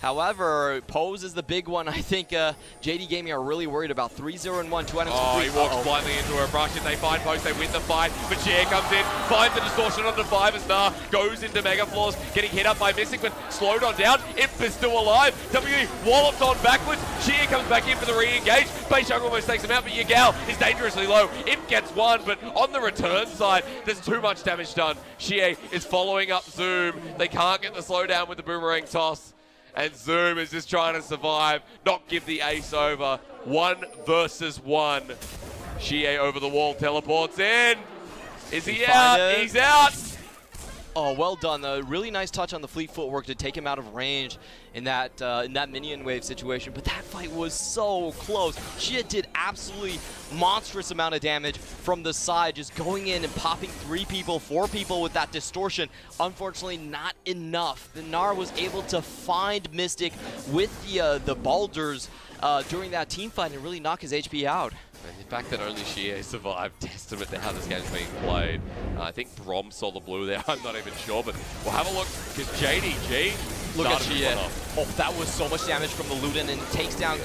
However, Pose is the big one. I think JD Gaming are really worried about. 3-0 and 1, 2 items. He walks blindly into a brush. If they find Pose, they win the fight. But Xie comes in, finds the distortion onto 5 as Gnar goes into Mega Floors, getting hit up by Mystic, but slowed on down. Imp is still alive. WE wallops on backwards. Xie comes back in for the re-engage. Beishang almost takes him out, but Yagao is dangerously low. Imp gets one, but on the return side, there's too much damage done. Xie is following up Zoom. They can't get the slowdown with the boomerang toss. And Zoom is just trying to survive, not give the ace over. 1 versus 1. Xie over the wall, teleports in. Is he out? He's out. Oh, well done. A really nice touch on the fleet footwork to take him out of range in that minion wave situation. But that fight was so close. Xie did absolutely monstrous amount of damage from the side, just going in and popping 3 people, 4 people with that distortion. Unfortunately, not enough. The Gnar was able to find Mystic with the boulders during that team fight and really knock his HP out. And the fact that only Xie survived, testament to how this game's being played. I think Brom saw the blue there, I'm not even sure, but we'll have a look, because JDG look at Xie. Oh, that was so much damage from the Luden, and takes down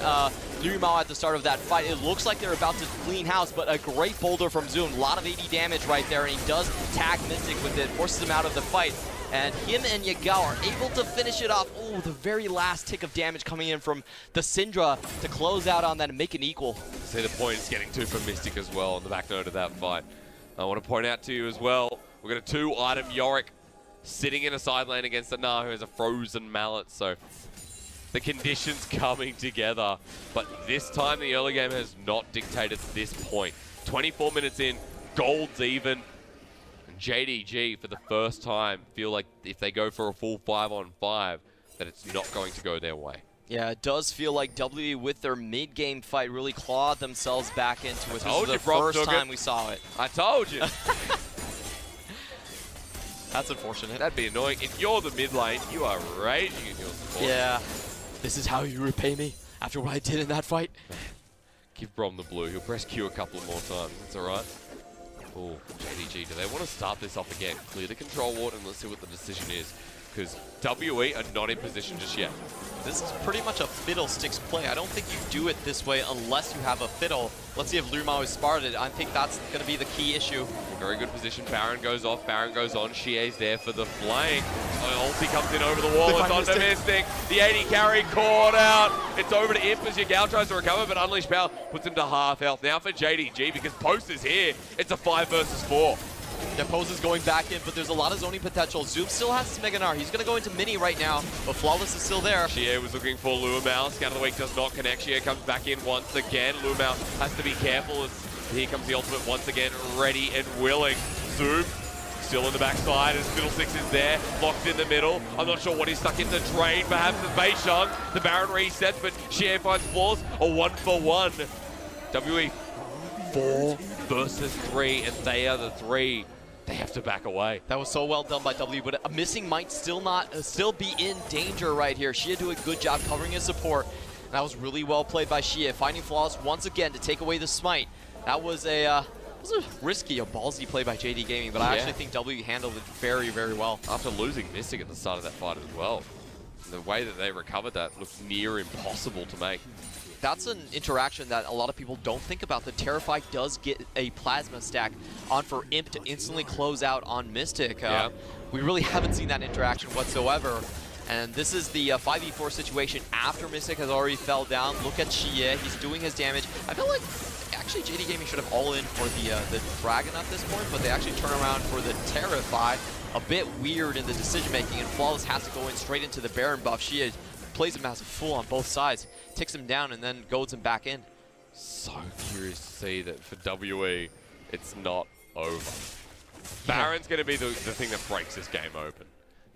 Liu Mao at the start of that fight. It looks like they're about to clean house, but a great boulder from Zoom. A lot of 80 damage right there, and he does tag Mystic with it, forces him out of the fight. And him and Yagao are able to finish it off. Oh, the very last tick of damage coming in from the Syndra to close out on that and make it equal. See the point it's getting to for Mystic as well on the back note of that fight. I want to point out to you as well, we've got a 2-item Yorick sitting in a side lane against a Gnar who has a frozen mallet. So the conditions coming together. But this time the early game has not dictated this point. 24 minutes in, gold's even. JDG, for the first time, feel like if they go for a full 5-on-5, that it's not going to go their way. Yeah, it does feel like W, with their mid-game fight, really clawed themselves back into it. This is the first time we saw it. I told you. That's unfortunate. That'd be annoying. If you're the mid lane, you are raging in your support. Yeah. This is how you repay me after what I did in that fight. Man, give Brom the blue. He'll press Q a couple more times. That's all right. Oh, JDG, do they want to start this off again? Clear the control ward and let's see what the decision is. Because WE are not in position just yet. This is pretty much a Fiddlesticks play. I don't think you do it this way unless you have a Fiddle. Let's see if Liu Mao is spotted. I think that's going to be the key issue. Very good position. Baron goes off. Baron goes on. Xie's there for the flank. Ulti comes in over the wall. It's onto Mystic. The 80 carry caught out. It's over to Imp as Yagao tries to recover, but Unleashed Power puts him to half health. Now for JDG, because Post is here, it's a 5 versus 4. Yeah, Pose is going back in, but there's a lot of zoning potential. Zoom still has his Mega Gnar. He's going to go into Mini right now, but Flawless is still there. Xie was looking for Liu Mao. Scout of the Week does not connect. Xie comes back in once again. Liu Mao has to be careful as here comes the ultimate once again, ready and willing. Zoom still in the backside as Fiddlesticks is there, locked in the middle. I'm not sure what he's stuck in the drain. Perhaps it's Beishang. The Baron resets, but Xie finds flaws. A 1-for-1. WE 4 versus 3, and they are the 3. They have to back away. That was so well done by W, but Missing might still be in danger right here. Xia do a good job covering his support. That was really well played by Xia, finding Flawless once again to take away the smite. That was a risky, a ballsy play by JD Gaming, but I actually think W handled it very, very well. After losing Mystic at the start of that fight as well, the way that they recovered that looked near impossible to make. That's an interaction that a lot of people don't think about. The Terrify does get a Plasma stack on for Imp to instantly close out on Mystic. We really haven't seen that interaction whatsoever. And this is the 5v4 situation after Mystic has already fell down. Look at Xie, he's doing his damage. I feel like actually JD Gaming should have all in for the Dragon at this point, but they actually turn around for the Terrify. A bit weird in the decision making, and Flawless has to go in straight into the Baron buff. Xie plays him as a fool on both sides, ticks him down, and then goads him back in. So curious to see that for WE, it's not over. Baron's going to be the thing that breaks this game open.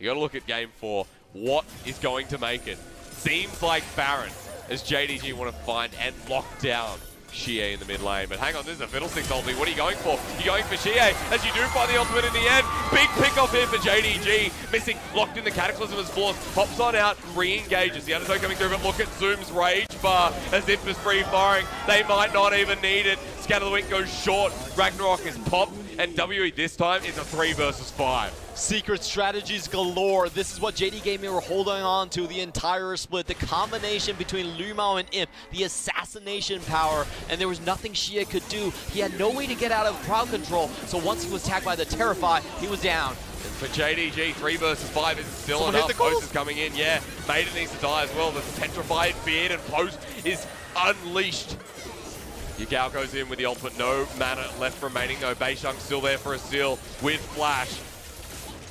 You got to look at game 4. What is going to make it? Seems like Baron, as JDG want to find and lock down Xie in the mid lane. But hang on, this is a Fiddlesticks ulti. What are you going for? You're going for Xie, as you do find the ultimate in the end. Big pick off here for JDG. Missing, locked in the Cataclysm as Force. Pops on out, re-engages. The undertow coming through, but look at Zoom's Rage Bar as Imp is free-firing. They might not even need it. Scatter the Wind goes short. Ragnarok is popped, and WE this time is a 3 versus 5. Secret strategies galore. This is what JD Gaming were holding on to the entire split. The combination between Lumao and Imp, the assassination power, and there was nothing Xie could do. He had no way to get out of crowd control, so once he was tagged by the Terrify, he was down. And for JDG, 3 versus 5 is still enough. Post is coming in, yeah. Maiden needs to die as well. The petrified beard and Post is unleashed. Yagao goes in with the ultimate, no mana left remaining though. Beishang still there for a steal with Flash.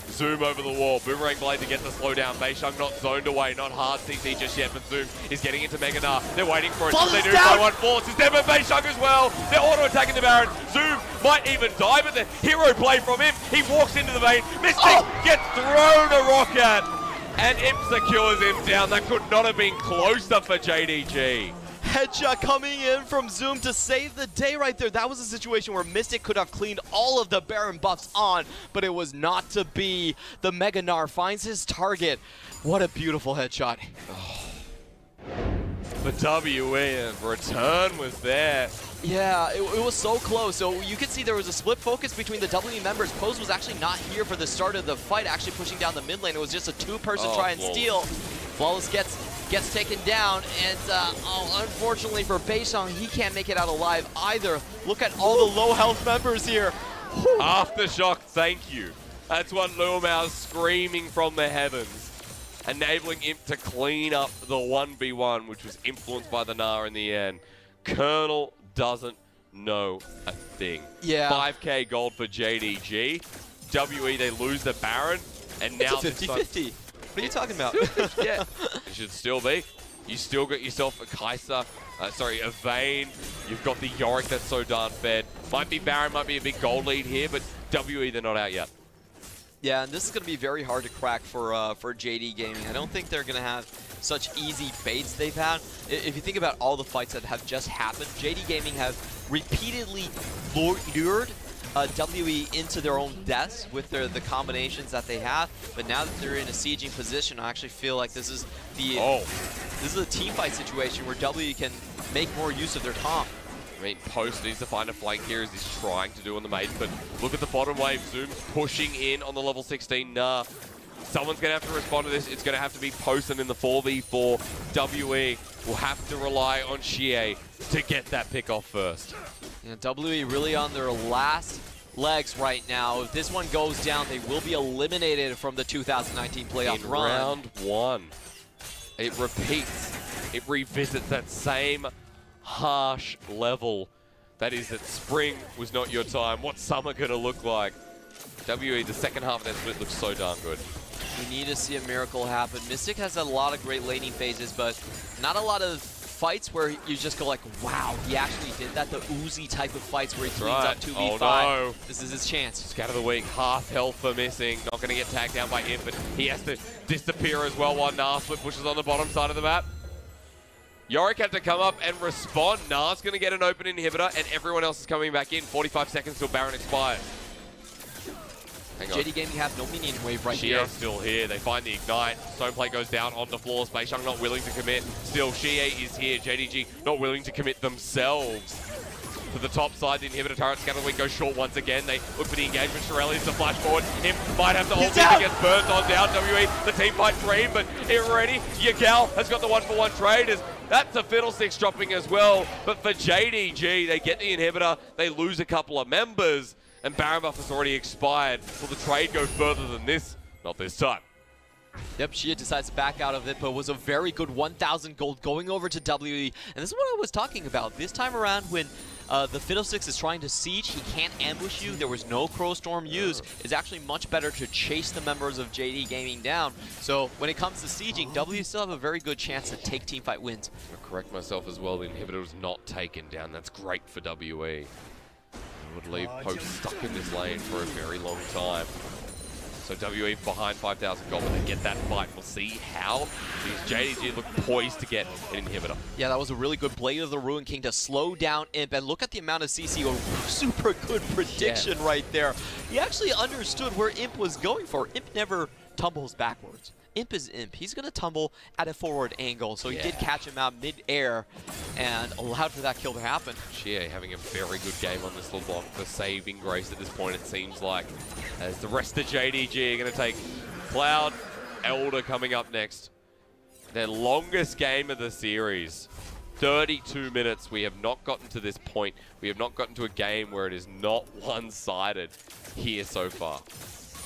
Zoom over the wall, Boomerang Blade to get the slowdown. Beishang not zoned away, not hard CC just yet, but Zoom is getting into Mega Gnar. They're waiting for it. They do by one. Force is there, but Beishang as well. They're auto-attacking the Baron. Zoom might even die, but the hero play from him. He walks into the vein. Mystic gets thrown a rocket, and Imp secures him down. That could not have been closer for JDG. Headshot coming in from Zoom to save the day right there. That was a situation where Mystic could have cleaned all of the Baron buffs on, but it was not to be. The Mega Gnar finds his target. What a beautiful headshot. But WE, return was there. Yeah, it was so close. So you could see there was a split focus between the W members. Pose was actually not here for the start of the fight, actually pushing down the mid lane. It was just a two-person try and steal. Flawless gets taken down, and unfortunately for Beishang, he can't make it out alive either. Look at all the low health members here. Aftershock, thank you. That's what Lumao's screaming from the heavens, enabling Imp to clean up the 1v1, which was influenced by the Gnar in the end. Colonel doesn't know a thing. Yeah. 5k gold for JDG. WE, they lose the Baron, and now it's a 50-50. What are you talking about? Yeah, it should still be. You still got yourself a Kai'Sa, a Vayne. You've got the Yorick that's so darn fed. Might be Baron, might be a big gold lead here, but WE, they're not out yet. Yeah, and this is going to be very hard to crack for JD Gaming. I don't think they're going to have such easy baits they've had. If you think about all the fights that have just happened, JD Gaming have repeatedly lured WE into their own deaths with the combinations that they have, but now that they're in a sieging position, I actually feel like this is a team fight situation where W can make more use of their comp. I mean, Post needs to find a flank here as he's trying to do on the Maiden, but look at the bottom wave. Zoom's pushing in on the level 16 Gnar. Someone's going to have to respond to this. It's going to have to be Post, and in the 4v4, WE will have to rely on Xie to get that pick off first. Yeah, WE really on their last legs right now. If this one goes down, they will be eliminated from the 2019 playoff run. In round 1, it repeats. It revisits that same harsh level. That is that spring was not your time. What's summer going to look like? WE, the second half of that split looks so darn good. We need to see a miracle happen. Mystic has a lot of great laning phases, but not a lot of fights where you just go like, wow, he actually did that. The Uzi type of fights where he cleans up 2v5. Oh, no. This is his chance. Scatter the Weak, half health for Missing. Not going to get tagged down by Imp, but he has to disappear as well while Gnar split pushes on the bottom side of the map. Yorick had to come up and respond. Na's going to get an open inhibitor, and everyone else is coming back in. 45 seconds till Baron expires. Hang on. JD Gaming have no minion wave right Xie here. still here. They find the ignite. Stoneplate goes down onto Flawless. Beishang not willing to commit. Still, Xie is here. JDG not willing to commit themselves. To the top side, the inhibitor turret. Scatterwing goes short once again. They look for the engagement. Shirelli is the flash forward. Him might have to ult in. He gets burnt on down. WE, the team fight dream, but here already. Yagal has got the 1-for-1 trade. That's a Fiddlesticks dropping as well. But for JDG, they get the inhibitor. They lose a couple of members. And Baron buff has already expired. Will the trade go further than this? Not this time. Yep, Xie decides to back out of it, but was a very good 1,000 gold going over to WE. And this is what I was talking about. This time around when the Fiddlesticks is trying to siege, he can't ambush you, there was no Crow Storm used. It's actually much better to chase the members of JD Gaming down. So when it comes to sieging, W still have a very good chance to take teamfight wins. I'll correct myself as well, the inhibitor was not taken down. That's great for WE. Would leave Post stuck in this lane for a very long time. So WE behind 5,000 gold, but they get that fight. We'll see how these JDG look poised to get an inhibitor. Yeah, that was a really good Blade of the Ruined King to slow down Imp, and look at the amount of CC. A super good prediction right there. He actually understood where Imp was going for. Imp never tumbles backwards. Imp is Imp. He's going to tumble at a forward angle, so he did catch him out mid-air and allowed for that kill to happen. Xie having a very good game on this little block for saving grace at this point, it seems like. As the rest of JDG are going to take Cloud, Elder coming up next. Their longest game of the series. 32 minutes. We have not gotten to this point. We have not gotten to a game where it is not one-sided here so far.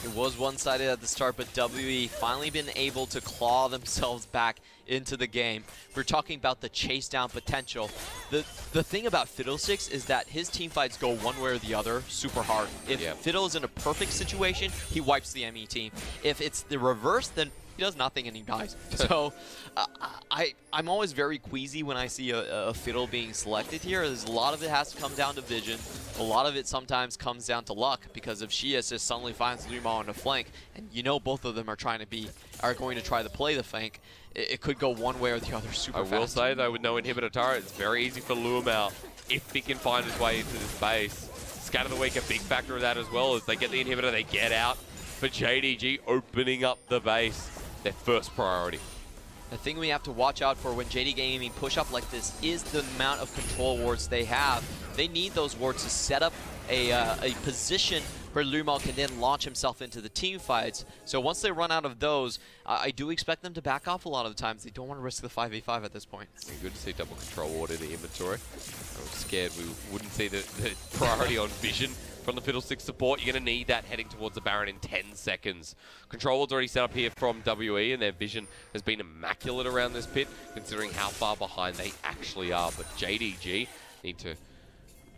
It was one-sided at the start, but WE finally been able to claw themselves back into the game. We're talking about the chase down potential. The thing about Fiddlesticks is that his team fights go one way or the other super hard. If Fiddle is in a perfect situation, he wipes the ME team. If it's the reverse, then he does nothing and he dies. So I'm always very queasy when I see a Fiddle being selected here. There's a lot of it has to come down to vision. A lot of it sometimes comes down to luck, because if Xie just suddenly finds Luma on the flank, and you know both of them are going to try to play the flank, it could go one way or the other super fast. I will say though, with no inhibitor turret, it's very easy for Lumao if he can find his way into this base. Scatter the Weak, a big factor of that as well. As they get the inhibitor, they get out. For JDG, opening up the base, their first priority. The thing we have to watch out for when JD Gaming push up like this is the amount of control wards they have. They need those wards to set up a position where Lumal can then launch himself into the team fights. So once they run out of those, I do expect them to back off a lot of the times. They don't want to risk the 5v5 at this point. It's good to see double control ward in the inventory. I was scared we wouldn't see the priority on vision from the Fiddlesticks support. You're going to need that heading towards the Baron in 10 seconds. Control ward's already set up here from WE, and their vision has been immaculate around this pit, considering how far behind they actually are. But JDG need to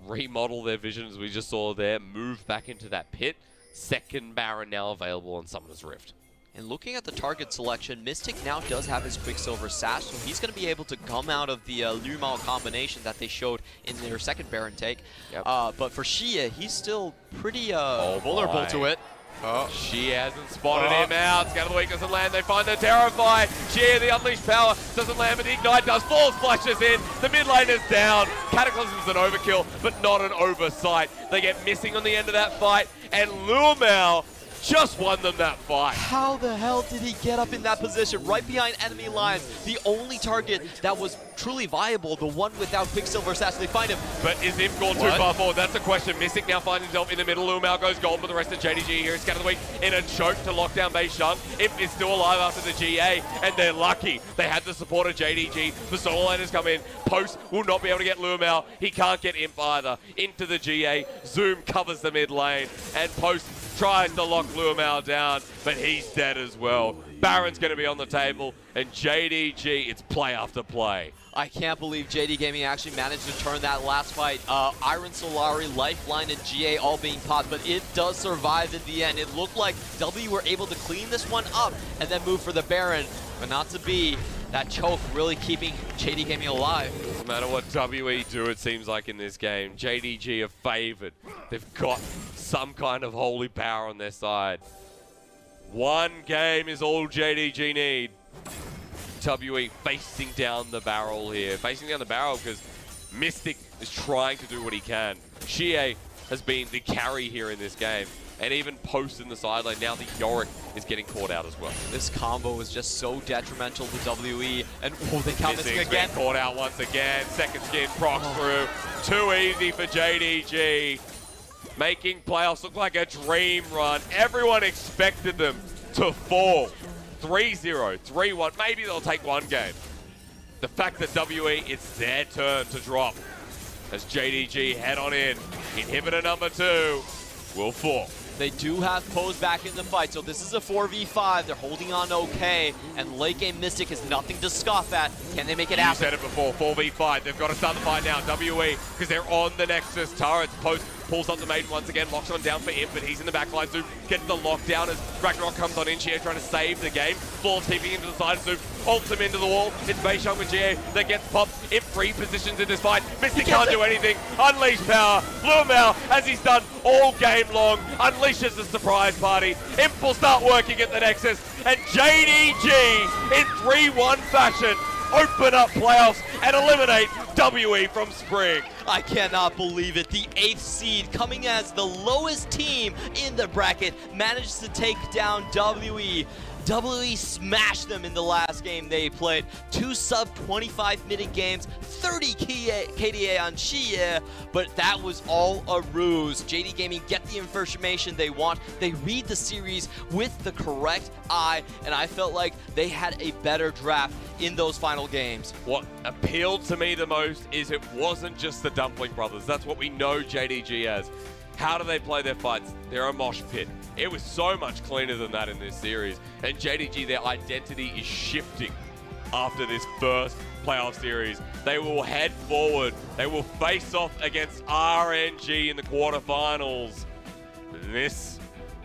remodel their vision, as we just saw there, move back into that pit. Second Baron now available on Summoner's Rift. And looking at the target selection, Mystic now does have his Quicksilver Sash, so he's going to be able to come out of the Lumal combination that they showed in their second Baron take. But for Xie, he's still pretty vulnerable to it. Xie hasn't spotted him out. Scatter the Weak doesn't land. They find the Terrify. Xie, the Unleashed Power, doesn't land, but the Ignite does. Falls flashes in. The mid lane is down. Cataclysm's an overkill, but not an oversight. They get missing on the end of that fight, and Lumao just won them that fight. How the hell did he get up in that position right behind enemy lines? The only target that was truly viable, the one without Quicksilver Sash, they find him. But is Imp gone too far forward? That's the question. Mystic now finds himself in the middle. Lumao goes gold, but the rest of JDG here is Scatter the Weak in a choke to lock down Beishang. Imp is still alive after the GA, and they're lucky. They had the support of JDG. The solo laners come in. Post will not be able to get Lumao. He can't get Imp either. Into the GA. Zoom covers the mid lane, and Post tries to lock Lumao down, but he's dead as well. Baron's going to be on the table, and JDG, it's play after play. I can't believe JD Gaming actually managed to turn that last fight. Iron Solari, Lifeline, and GA all being popped, but it does survive in the end. It looked like W were able to clean this one up and then move for the Baron, but not to be. That choke really keeping JD Gaming alive. No matter what WE do, it seems like in this game, JDG are favored. They've got some kind of holy power on their side. One game is all JDG need. WE facing down the barrel here. Facing down the barrel because Mystic is trying to do what he can. Xie has been the carry here in this game. And even post in the side lane, now the Yorick is getting caught out as well. This combo is just so detrimental to WE. And oh, they count missing again. Being caught out once again. Second skin procs through. Too easy for JDG. Making playoffs look like a dream run. Everyone expected them to fall. 3-0, 3-1. Maybe they'll take one game. The fact that WE, it's their turn to drop. As JDG head on in. Inhibitor number 2 will fall. They do have Pose back in the fight, so this is a 4v5. They're holding on okay, and late game Mystic is nothing to scoff at. Can they make it happen? You said it before, 4v5. They've got to start the fight now. WE, because they're on the Nexus turrets. Post pulls up the Maiden once again, locks on down for Imp, but he's in the backline. Zoom gets the lockdown as Ragnarok comes on in. Xie trying to save the game. Full TPing into the side. Zoom ults him into the wall. It's Beishang with Xie that gets popped. Imp repositions in this fight. Mystic can't do anything. Unleash power. Blumel, as he's done all game long, unleashes the surprise party. Imp will start working at the Nexus, and JDG in 3-1 fashion open up playoffs and eliminate WE from Spring. I cannot believe it. The 8th seed, coming as the lowest team in the bracket, managed to take down WE. WE smashed them in the last game they played. 2 sub-25-minute games, 30 KDA on Xie, but that was all a ruse. JD Gaming get the information they want. They read the series with the correct eye, and I felt like they had a better draft in those final games. What appealed to me the most is it wasn't just the Dumpling Brothers. That's what we know JDG as. How do they play their fights? They're a mosh pit. It was so much cleaner than that in this series. And JDG, their identity is shifting after this first playoff series. They will head forward. They will face off against RNG in the quarterfinals. And this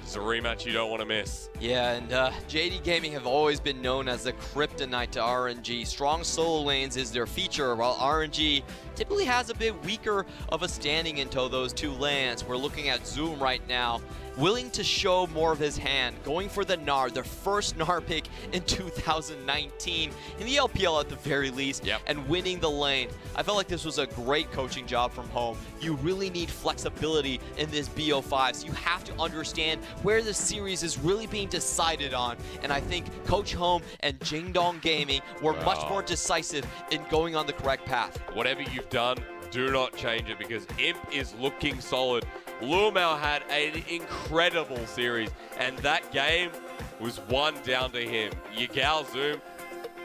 is a rematch you don't want to miss. Yeah, and JD Gaming have always been known as the kryptonite to RNG. Strong solo lanes is their feature, while RNG typically has a bit weaker of a standing into those 2 lanes. We're looking at Zoom right now, willing to show more of his hand, going for the Gnar, their first Gnar pick in 2019, in the LPL at the very least, and winning the lane. I felt like this was a great coaching job from Home. You really need flexibility in this BO5, so you have to understand where the series is really being decided on, and I think Coach Home and Jingdong Gaming were much more decisive in going on the correct path. Whatever you've done, do not change it, because Imp is looking solid. Lumao had an incredible series, and that game was won down to him. Yagao Zoom,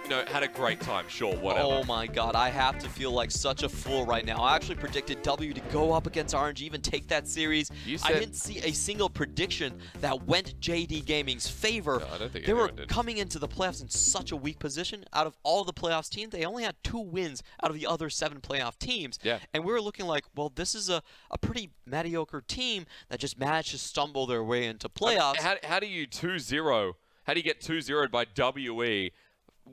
you know, had a great time, sure, whatever. Oh my god, I have to feel like such a fool right now. I actually predicted W to go up against RNG, even take that series. I didn't see a single prediction that went JD Gaming's favor. No, I don't think they were did. coming into the playoffs in such a weak position. Out of all the playoffs teams, they only had 2 wins out of the other 7 playoff teams. Yeah. And we were looking like, well, this is a pretty mediocre team that just managed to stumble their way into playoffs. How do you 2-0? How do you get 2-0'd by WE?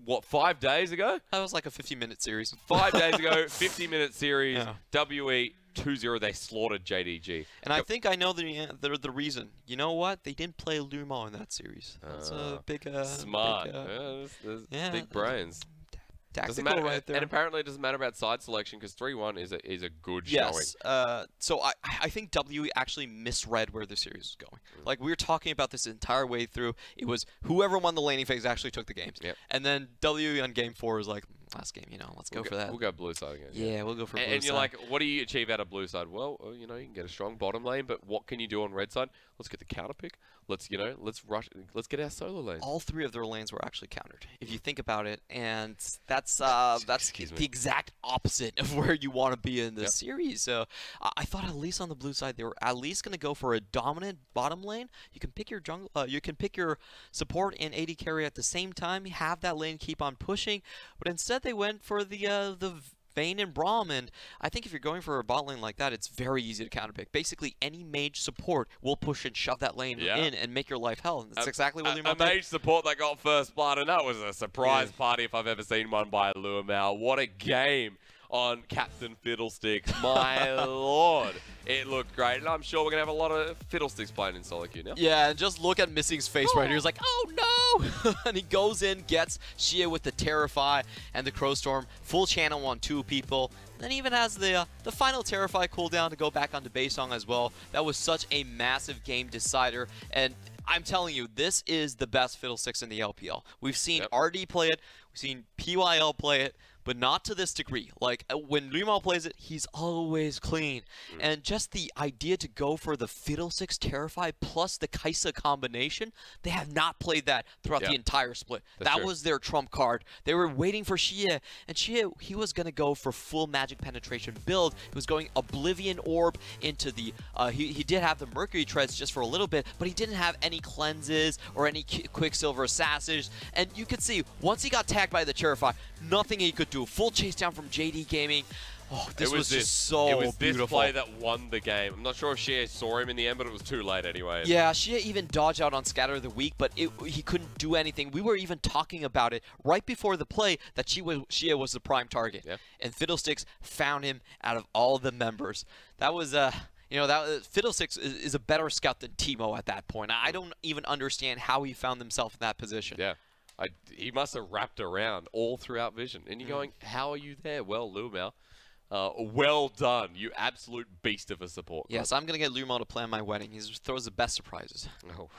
What, 5 days ago? That was like a 50-minute series. 5 days ago, 50-minute series, WE 2-0, they slaughtered JDG. And I think I know the reason. You know what? They didn't play Lumo in that series. That's a big... smart. Big, big brains. Tactical matter, right there. And apparently it doesn't matter about side selection because 3-1 is a good yes. showing. So I think WE actually misread where the series was going. Like, we were talking about this entire way through. It was whoever won the laning phase actually took the games. And then WE on game 4 was like, last game, you know, let's go for that. We'll go blue side again. Yeah, we'll go for blue side. And you're like, what do you achieve out of blue side? Well, you know, you can get a strong bottom lane, but what can you do on red side? Let's get the counter pick. Let's, you know, let's rush. Let's get our solo lane. All 3 of their lanes were actually countered, if you think about it, and that's the exact opposite of where you want to be in the series. So I thought at least on the blue side they were at least going to go for a dominant bottom lane. You can pick your jungle, you can pick your support and AD carry at the same time. Have that lane keep on pushing, but instead they went for the Vayne and Braum, and I think if you're going for a bot lane like that, it's very easy to counterpick. Basically, any mage support will push and shove that lane in and make your life hell, and that's exactly what Lumao did. A mage support that got first blood, and that was a surprise party if I've ever seen one by Lumao. What a game on Captain Fiddlesticks. My lord. It looked great, and I'm sure we're going to have a lot of Fiddlesticks playing in solo queue now. Yeah, and just look at Missing's face right here. He's like, oh no! no! And he goes in, gets Xia with the Terrify and the Crow Storm. Full channel on 2 people. And then even has the final Terrify cooldown to go back onto Baesong as well. That was such a massive game decider. And I'm telling you, this is the best Fiddlesticks in the LPL. We've seen RD play it. We've seen PYL play it. But not to this degree. Like, when Lumal plays it, he's always clean. And just the idea to go for the Fiddlesticks Terrify plus the Kai'Sa combination, they have not played that throughout the entire split. That was their trump card. They were waiting for Xia, and Xia, he was going to go for full magic penetration build. He was going Oblivion Orb into the... he did have the Mercury Treads just for a little bit, but he didn't have any cleanses or any Quicksilver Assassins. And you could see, once he got tagged by the Terrify, nothing he could do. Full chase down from JD Gaming. Oh, this was just so beautiful. It was this play that won the game. I'm not sure if Xia saw him in the end, but it was too late anyway. Yeah, Xia even dodged out on Scatter of the Week, but he couldn't do anything. We were even talking about it right before the play that Xia was the prime target. Yeah. And Fiddlesticks found him out of all the members. That was... you know, Fiddlesticks is a better scout than Teemo at that point. I don't even understand how he found himself in that position. Yeah. He must have wrapped around all throughout Vision. And you're going, how are you there? Well, Lumal, well done. You absolute beast of a support. Yes, I'm going to get Lumal to plan my wedding. He throws the best surprises. Oh,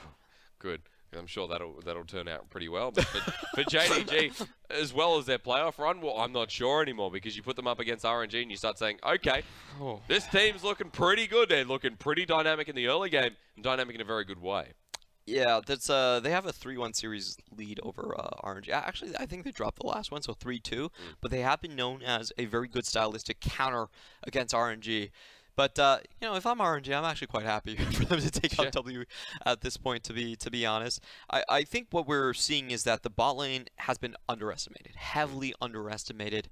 good. I'm sure that'll turn out pretty well. But for JDG, as well as their playoff run, well, I'm not sure anymore because you put them up against RNG and you start saying, okay, this team's looking pretty good. They're looking pretty dynamic in the early game and dynamic in a very good way. Yeah, that's they have a 3-1 series lead over RNG. Actually, I think they dropped the last one, so 3-2. But they have been known as a very good stylistic counter against RNG. But you know, if I'm RNG, I'm actually quite happy for them to take out W at this point. To be honest, I think what we're seeing is that the bot lane has been underestimated, heavily underestimated.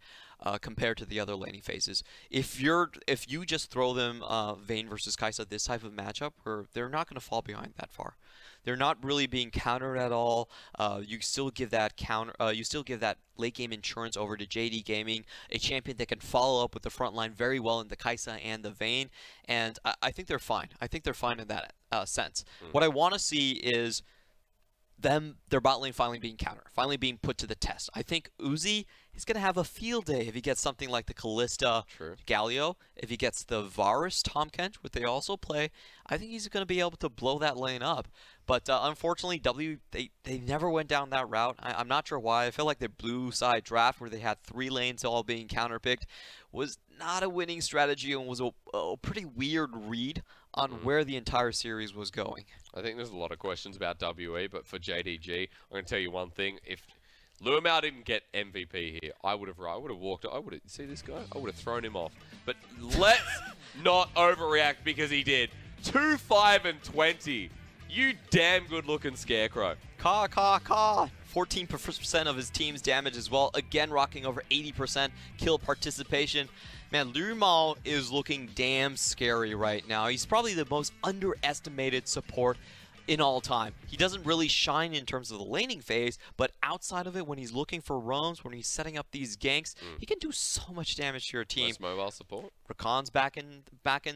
Compared to the other laning phases. If you just throw them Vayne versus Kai'Sa, this type of matchup, where they're not going to fall behind that far. They're not really being countered at all. You still give that late game insurance over to JD Gaming, a champion that can follow up with the front line very well in the Kai'Sa and the Vayne, and I think they're fine. I think they're fine in that sense. What I want to see is their bot lane finally being countered, finally being put to the test. I think Uzi is going to have a field day if he gets something like the Kalista Galio. If he gets the Varus Tahm Kench, which they also play, I think he's going to be able to blow that lane up. But unfortunately, they never went down that route. I'm not sure why. I feel like the blue side draft where they had 3 lanes all being counterpicked was not a winning strategy and was a pretty weird read on where the entire series was going. I think there's a lot of questions about WE, but for JDG, I'm going to tell you one thing. If Lumal didn't get MVP here, I would have walked. See this guy? I would have thrown him off. But let's not overreact because he did. 2-5-20. You damn good looking Scarecrow. 14% of his team's damage as well. Again, rocking over 80% kill participation. Man, Lumal is looking damn scary right now. He's probably the most underestimated support in all time. He doesn't really shine in terms of the laning phase, but outside of it, when he's looking for roams, when he's setting up these ganks, he can do so much damage to your team. Nice mobile support. Rakan's back in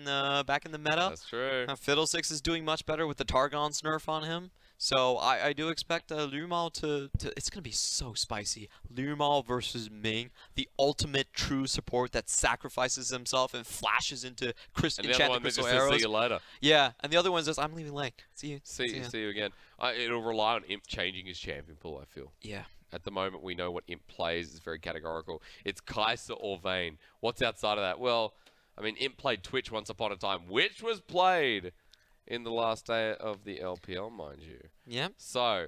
the meta. That's true. Fiddlesticks is doing much better with the Targon's nerf on him. So I do expect Lumal to it's going to be so spicy. Lumal versus Ming, the ultimate true support that sacrifices himself and flashes into enchanted crystal arrows. See you later. Yeah, and the other one says, I'm leaving lane. See you. See you again. It'll rely on Imp changing his champion pool, I feel. Yeah. At the moment, we know what Imp plays. It's very categorical. It's Kai'Sa or Vayne. What's outside of that? Well, I mean, Imp played Twitch once upon a time, which was played in the last day of the LPL, mind you. Yep. So,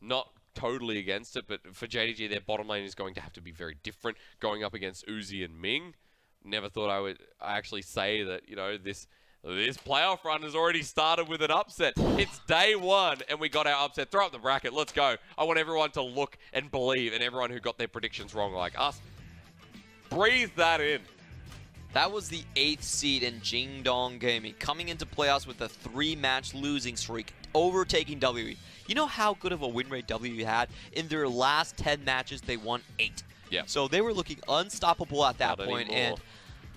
not totally against it, but for JDG, their bottom lane is going to have to be very different, going up against Uzi and Ming. Never thought I would actually say that, you know, this playoff run has already started with an upset. It's day 1, and we got our upset. Throw up the bracket. Let's go. I want everyone to look and believe, and everyone who got their predictions wrong like us, breathe that in. That was the 8th seed in Jingdong Gaming, coming into playoffs with a 3-match losing streak, overtaking WE. You know how good of a win rate WE had? In their last 10 matches, they won 8. Yeah. So they were looking unstoppable at that point, and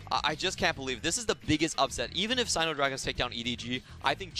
I just can't believe this is the biggest upset. Even if Sino Dragons take down EDG, I think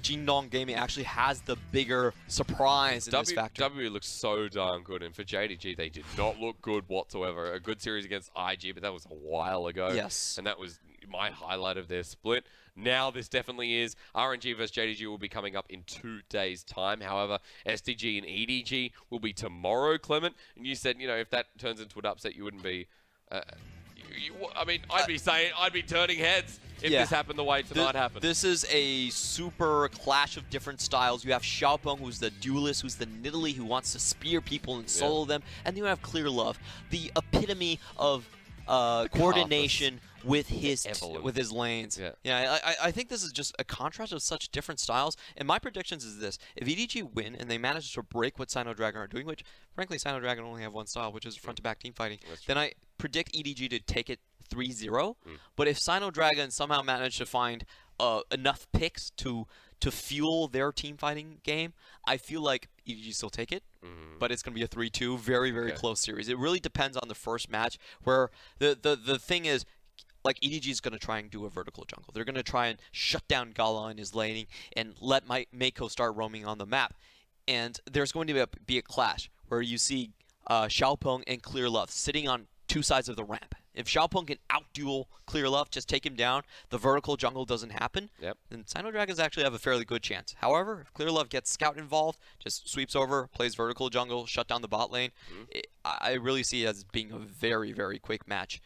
Jingdong Gaming actually has the bigger surprise in this factor. WWE looks so darn good, and for JDG, they did not look good whatsoever. A good series against IG, but that was a while ago. Yes. And that was my highlight of their split. Now this definitely is. RNG versus JDG will be coming up in 2 days' time. However, SDG and EDG will be tomorrow, Clement. And you said, you know, if that turns into an upset, you wouldn't be... I mean, I'd be turning heads if this happened the way tonight happened. This is a super clash of different styles. You have Xiaopeng, who's the duelist, who's the Nidalee, who wants to spear people and solo them. And then you have Clear Love, the epitome of coordination with his lanes. I think this is just a contrast of such different styles. And my predictions is this: if EDG win and they manage to break what Sino Dragon are doing, which frankly Sino Dragon only have one style, which is front-to-back team fighting, then I predict EDG to take it 3-0. But if Sino Dragon somehow manage to find enough picks to fuel their team fighting game, I feel like EDG still take it, but it's going to be a 3-2, very, very close series. It really depends on the first match, where the thing is, like, EDG is going to try and do a vertical jungle. They're going to try and shut down Gala in his laning and let Mako start roaming on the map. And there's going to be a clash where you see Xiaopeng and Clear Love sitting on 2 sides of the ramp. If Xiaopeng can outduel Clear Love, just take him down, the vertical jungle doesn't happen, then Sino Dragons actually have a fairly good chance. However, if Clear Love gets Scout involved, just sweeps over, plays vertical jungle, shut down the bot lane, I really see it as being a very, very quick match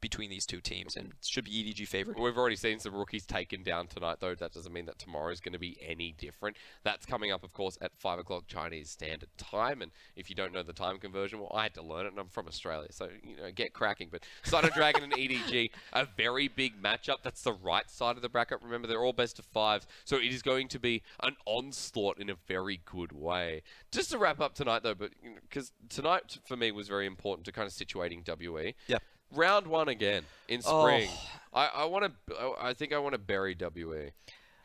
between these two teams, and should be EDG favored. We've already seen some rookies taken down tonight, though. That doesn't mean that tomorrow is going to be any different. That's coming up, of course, at 5 o'clock Chinese Standard Time, and if you don't know the time conversion, well, I had to learn it, and I'm from Australia, so, you know, get cracking. But Sino Dragon and EDG, a very big matchup. That's the right side of the bracket. Remember, they're all best of 5, so it is going to be an onslaught in a very good way. Just to wrap up tonight, though, but because tonight for me was very important to kind of situating WE. Yeah. Round 1 again in spring. I think I want to bury WE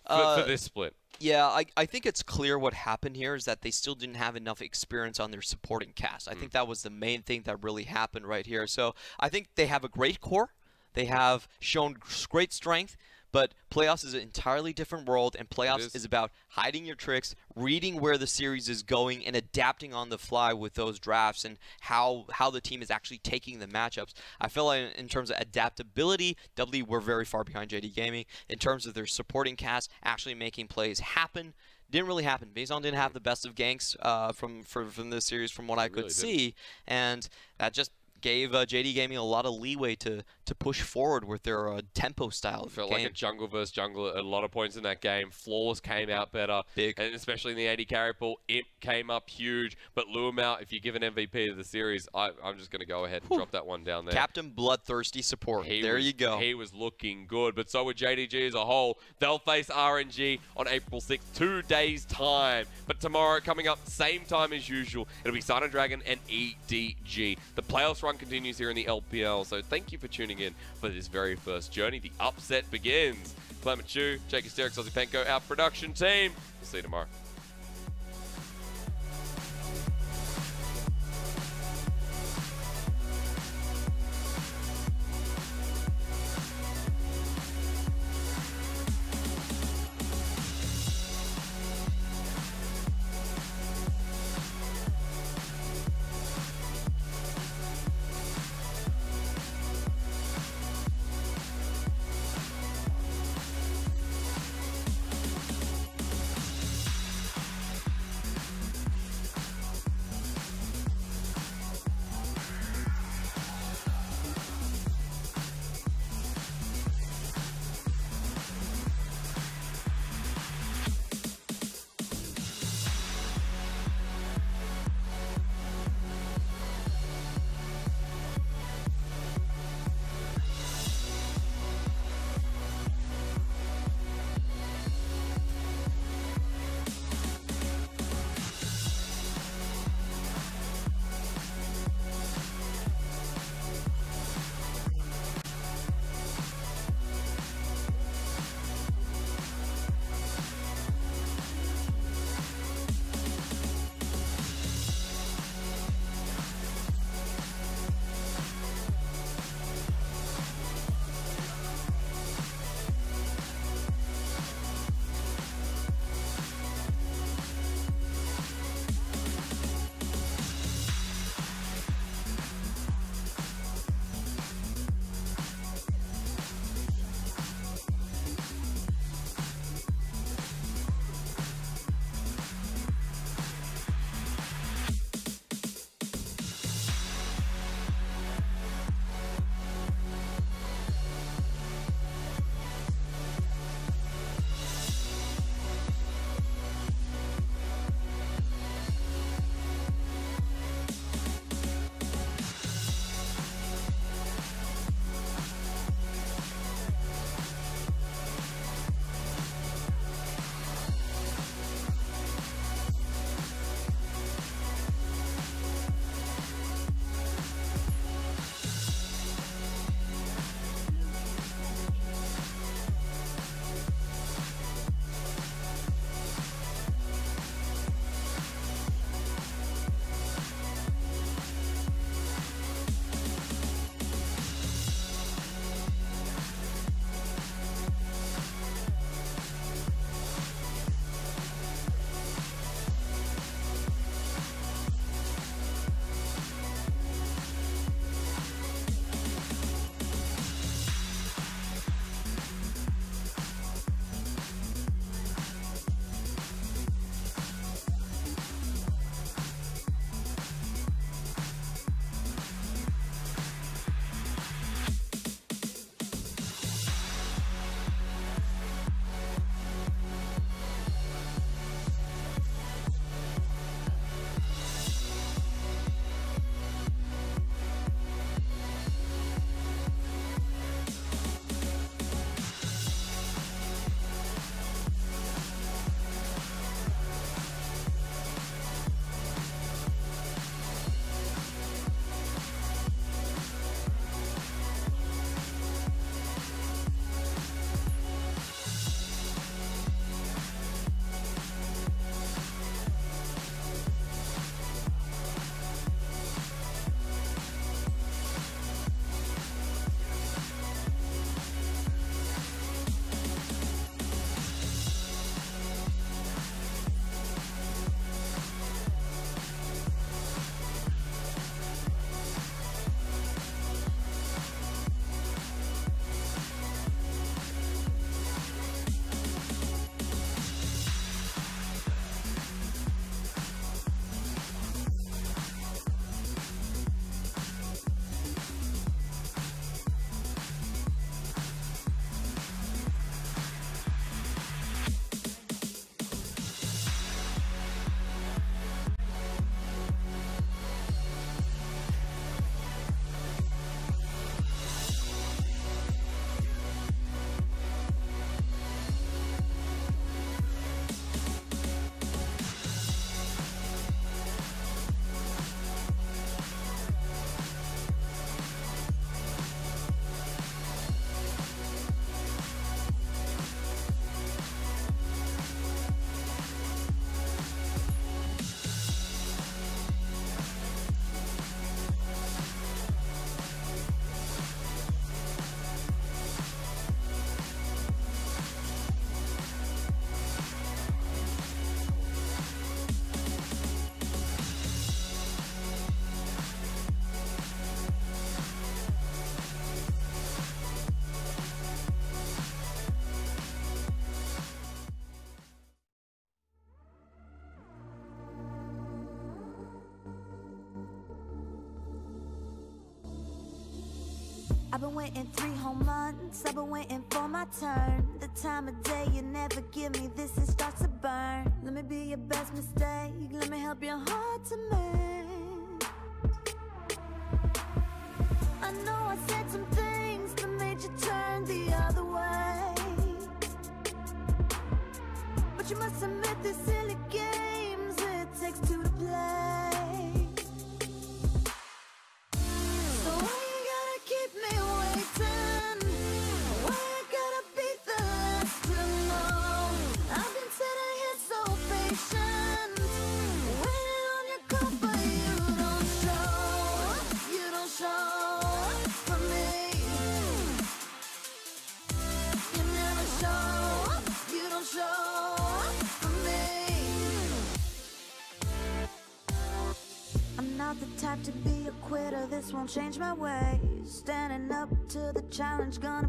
for this split. Yeah, I think it's clear what happened here is that they still didn't have enough experience on their supporting cast. I think that was the main thing that really happened right here. So I think they have a great core. They have shown great strength. But playoffs is an entirely different world, and playoffs is about hiding your tricks, reading where the series is going, and adapting on the fly with those drafts and how the team is actually taking the matchups. I feel like in terms of adaptability, WE were very far behind JD Gaming. In terms of their supporting cast actually making plays happen, didn't really happen. Baison didn't have the best of ganks from this series from what I could see, and that just gave JD Gaming a lot of leeway to push forward with their tempo style. It felt like a jungle versus jungle at a lot of points in that game. Flawless came out better, and especially in the AD carry pool, Imp came up huge. But Luamau, if you give an MVP to the series, I'm just going to go ahead and drop that one down there. Captain Bloodthirsty support. There you go. He was looking good, but so would JDG as a whole. They'll face RNG on April 6th, 2 days' time. But tomorrow, coming up, same time as usual, it'll be Sino Dragon and EDG. The playoffs run continues here in the LPL, so thank you for tuning in for this very first journey. The upset begins. Clement Chu, Jake Asterix, Ozzy Penko, our production team. We'll see you tomorrow. I've been waiting 3 whole months, I've been waiting for my turn. The time of day you never give me, this it starts to burn. Let me be your best mistake, let me help your heart to mend. I know I said some things that made you turn the other way, but you must admit these silly games it takes two to play. So why you gotta keep me waiting? Why I gotta be the last to know? I've been sitting here so patient, waiting on your call, but you don't show for me. You never show, you don't show for me. I'm not the type to be a quitter, this won't change my ways. Standing up to the challenge, gonna